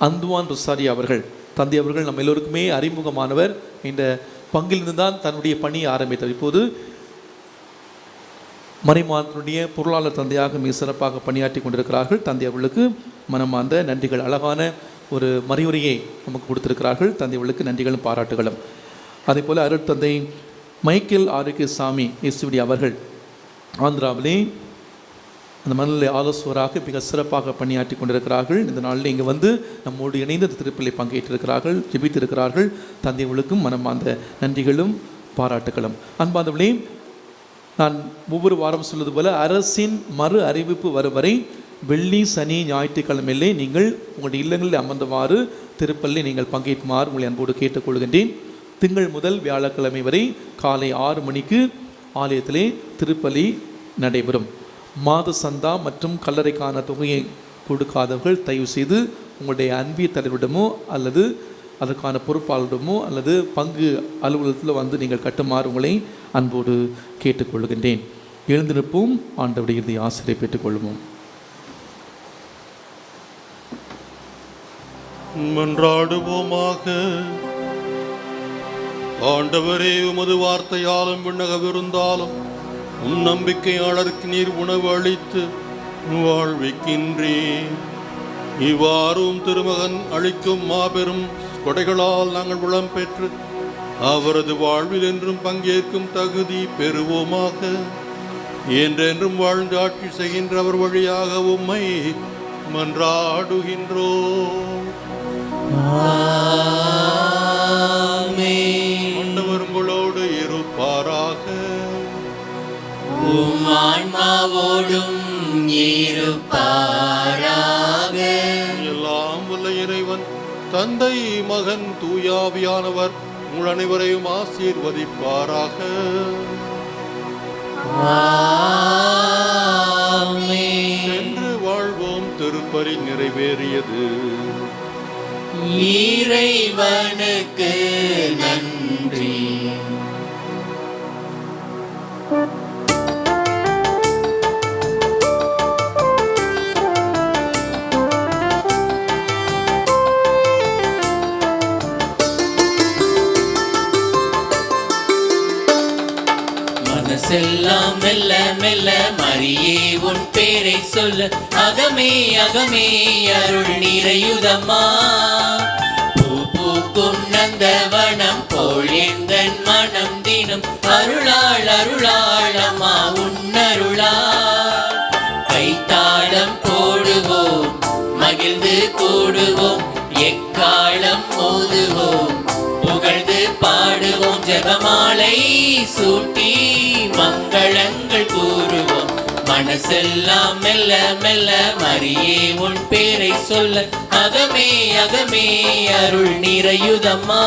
S2: அந்துவான் ரொசாரி அவர்கள், தந்தை அவர்கள் நம்ம எல்லோருக்குமே அறிமுகமானவர். இந்த பங்கிலிருந்து தான் தன்னுடைய பணியை ஆரம்பித்தார். இப்போது மறைமாதனுடைய பொருளாளர் தந்தையாக மிக சிறப்பாக பணியாற்றி கொண்டிருக்கிறார்கள். தந்தை அவர்களுக்கு மனமார்ந்த நன்றிகள். அழகான ஒரு மறைவுரையை நமக்கு கொடுத்திருக்கிறார்கள். தந்தை அவர்களுக்கு நன்றிகளும் பாராட்டுகளும். அதே போல் அருட்தந்தை மைக்கேல் ஆரோக்கியசாமி எஸ்விடி அவர்கள் ஆந்திராவிலே அந்த மனநிலை ஆலோசகராக மிக சிறப்பாக பணியாற்றி கொண்டிருக்கிறார்கள். இந்த நாளில் இங்கே வந்து நம்மோடு இணைந்து அந்த திருப்பலியை பங்கேற்றிருக்கிறார்கள், ஜெபித்திருக்கிறார்கள். தந்தை அவர்களுக்கும் மனமார்ந்த நன்றிகளும் பாராட்டுகளும். அன்பார்ந்தவர்களே, நான் ஒவ்வொரு வாரம் சொல்வது போல அரசின் மறு அறிவிப்பு வரும் வரை வெள்ளி, சனி, ஞாயிற்றுக்கிழமையிலே நீங்கள் உங்களுடைய இல்லங்களில் அமர்ந்தவாறு திருப்பலில் நீங்கள் பங்கேற்குமாறு உங்களை அன்போடு கேட்டுக்கொள்கின்றேன். திங்கள் முதல் வியாழக்கிழமை வரை காலை 6 மணிக்கு ஆலயத்திலே திருப்பலி நடைபெறும். மாத சந்தா மற்றும் கல்லறைக்கான தொகையை கொடுக்காதவர்கள் தயவு செய்து உங்களுடைய அன்பிய தலைவரிடமோ அல்லது அதற்கான பொறுப்பாளரிடமோ அல்லது பங்கு அலுவலகத்தில் வந்து நீங்கள் கட்டுமாறு உங்களை அன்போடு கேட்டுக்கொள்கின்றேன். எழுந்திருப்போம், ஆண்டவருடைய இறுதி ஆசிரியை பெற்றுக்கொள்வோம்.
S3: மன்றாடுவோமாக. ஆண்டவரே, உமது வார்த்தையாலும் விண்ணக விருந்தாலும் உம் நம்பிக்கையாளருக்கு நீர் உணவு அளித்து வாழ்விக்கின்றேன். இவ்வாறும் திருமகன் அளிக்கும் மாபெரும் கொடைகளால் நாங்கள் உளம் பெற்று அவரது வாழ்வில் என்றும் பங்கேற்கும் தகுதி பெறுவோமாக. என்றென்றும் வாழ்ந்து ஆட்சி செய்கின்ற அவர் வழியாக உம்மை மன்றாடுகின்றோம். ஆண்டவர் உங்களோடு இருப்பாராக.
S1: உம் ஆன்மாவோடும் இருப்பாராக.
S3: எல்லாம் வல்ல இறைவன் தந்தை, மகன், தூயாவியானவர் உங்கள் அனைவரையும் ஆசீர்வதிப்பாராக. சென்று வாழ்வோம். திருப்பலி நிறைவேறியது.
S1: இறைவனுக்கு நன்றி. மனசெல்லாம் மெல்ல மெல்ல மரியே உன் பேரை சொல்ல அகமே அகமே அருள் நிறையுதம்மா. பூ பூக்கும் நந்தவனம் போல் எந்தன் மனம் தினம் அருளாள் அருளாள் அம்மா உன்னருளாள். கைத்தாளம் போடுவோம், மகிழ்ந்து கூடுவோம், எக்காலம் மோதுவோம், புகழ்ந்து பாடுவோம், ஜெபமாலை சூட்டி மங்களங்கள் கூறுவோம். மனசெல்லாம் மெல்ல மெல்ல மரியே உன் பேரை சொல்ல அகமே அகமே அருள் நிறையுதம்மா.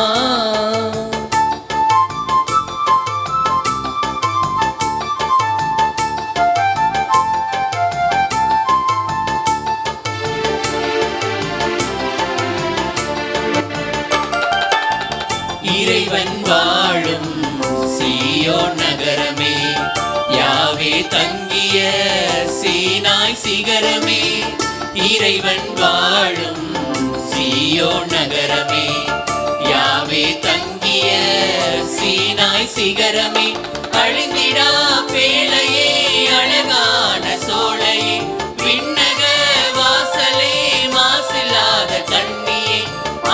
S1: இறைவன் வாழும் சீயோன் நகரமே, யாவே தங்கிய சீனாய் சிகரமே. இறைவன் வாழும் சீயோன் நகரமே, யாவே தங்கிய சீனாய் சிகரமே. அழிந்திடா பேழையே, அழகான சோலையே, விண்ணக வாசலே, மாசில்லாத கண்ணியே,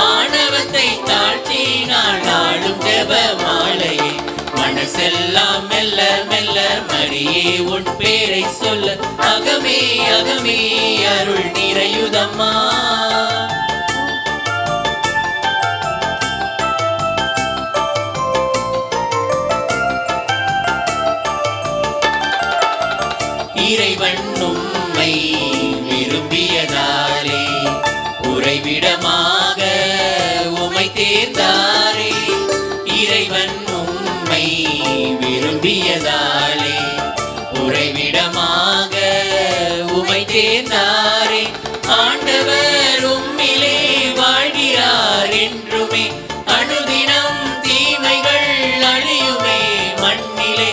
S1: ஆணவத்தை தாழ்த்தினாள் ஆளும் ஜெப மாலையே. மனசெல்லாம் மெல்ல மெல்ல மரியே உன் பேரை சொல்ல அகமே அகமே அருள் நிறையுதம்மா. இறைவன் உம்மை விரும்பியதாலே உறைவிடமாக உம்மை தேர்ந்தாரே. இறைவன் உம்மை விரும்பியதாலே உறைவிடமாக உம்மை தேர்ந்தாரே. ஆண்டவர் உம்மிலே வாழ்கிறார் என்றுமே, அனுதினம் தீமைகள் அழியுமே மண்ணிலே.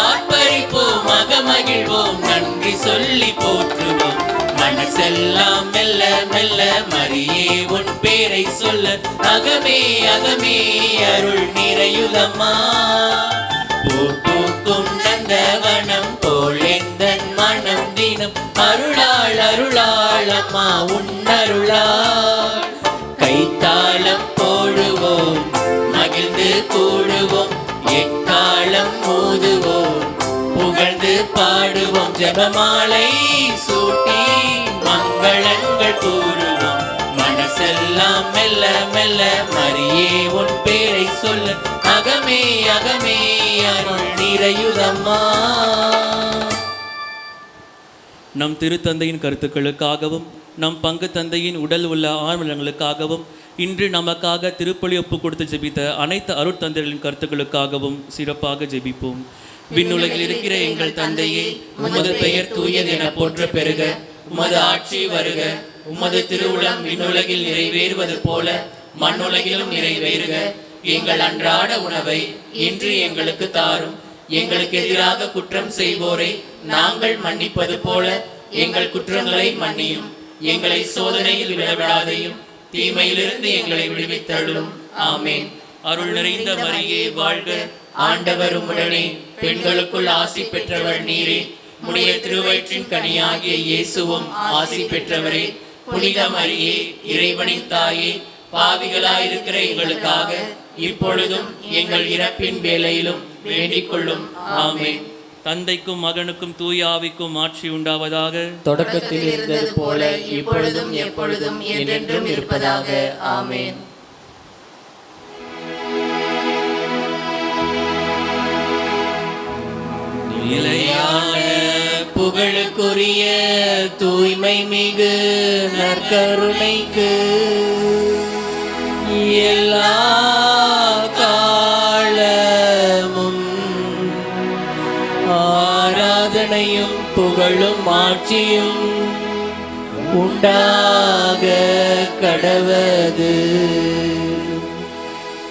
S1: ஆர்ப்பரிப்போம், மகமகிழ்வோம், நன்றி சொல்லி போற்றுவோம். மனசெல்லாம் மெல்ல மெல்ல மரியே உன் பேரை சொல்ல அகமே அகமே அருள் நிறையுதம்மா. பூ பூக்கும் நந்தவனம் போலே ஆயினும் அருளாள் அருளாள் அம்மா உன்னருளாள். கைத்தாளம் போடுவோம் மகிழ்ந்து கூடுவோம் எக்காலம் ஊதுவோம் புகழ்ந்து பாடுவோம் ஜெபமாலை சூட்டி மங்களங்கள் கூறுவோம் மனசெல்லாம் மெல்ல மெல்ல மரியே உன் பேரை சொல்ல அகமே அகமே அருள் நிறையுதம்மா.
S5: நம் திருத்தந்தையின் கருத்துக்களுக்காகவும் நம் பங்கு தந்தையின் உடல் உள்ள ஆர்வலங்களுக்காகவும் இன்று நமக்காக திருப்பலி ஒப்பு கொடுத்து ஜெபித்த அனைத்து அருட்தந்தைகளின் கருத்துக்களுக்காகவும் சிறப்பாக ஜெபிப்போம். விண்ணுலகில் இருக்கிற எங்கள் தந்தையே, உமது பெயர் தூயது என போற்ற பெருக, உமது ஆட்சி வருக, உமது திருவுளம் விண்ணுலகில் நிறைவேறுவது போல மண்ணுலகிலும் நிறைவேறுக. எங்கள் அன்றாட உணவை இன்று எங்களுக்கு தாரும். எங்களுக்கு எதிராக குற்றம் செய்வோரை நாங்கள் மன்னிப்பது போல எங்கள் குற்றங்களை மன்னியும். எங்களை சோதனையில் விழவிடாதையும் தீமையிலிருந்து எங்களை விடுவித்தள்ளும். ஆமேன். அருள் நிறைந்த மரியே வாழ்க,
S1: ஆண்டவர் உம்முடனே, பெண்களுக்குள் ஆசி பெற்றவள் நீரே. உம்முடைய திருவயிற்றின் கனியாகிய இயேசுவும் ஆசி பெற்றவரே. புனித மரியே, இறைவனின் தாயே, பாவிகளாயிருக்கிற எங்களுக்காக இப்பொழுதும் எங்கள் இறப்பின் வேளையிலும் வேண்டிக் கொள்ளும். ஆமேன்.
S5: தந்தைக்கும் மகனுக்கும் தூய ஆவிக்கும் ஆட்சி உண்டாவதாக.
S1: தொடக்கத்தில் இருந்தது போல இப்பொழுதும் எப்பொழுதும் என்றென்றும் இருப்பதாக. ஆமேன். நிலையான புகழுக்குரிய தூய்மை மிகு நற்கருணைக்கு எல்லா காலமும் ஆராதனையும் புகழும் ஆட்சியும் உண்டாக கடவது.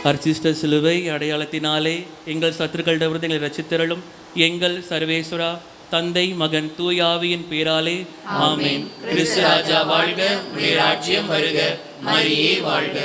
S5: அர்ச்சிஷ்ட சிலுவை அடையாளத்தினாலே எங்கள் சத்துருக்களிடமிருந்து எங்களை ரட்சித்தருளும். எங்கள் சர்வேஸ்வரா, தந்தை மகன் தூயாவியின் பேராலே ஆமேன்.
S1: கிறிஸ்து ராஜா வாழ்க, உம்முடைய ராஜ்யம் வருக, மரியே வாழ்க.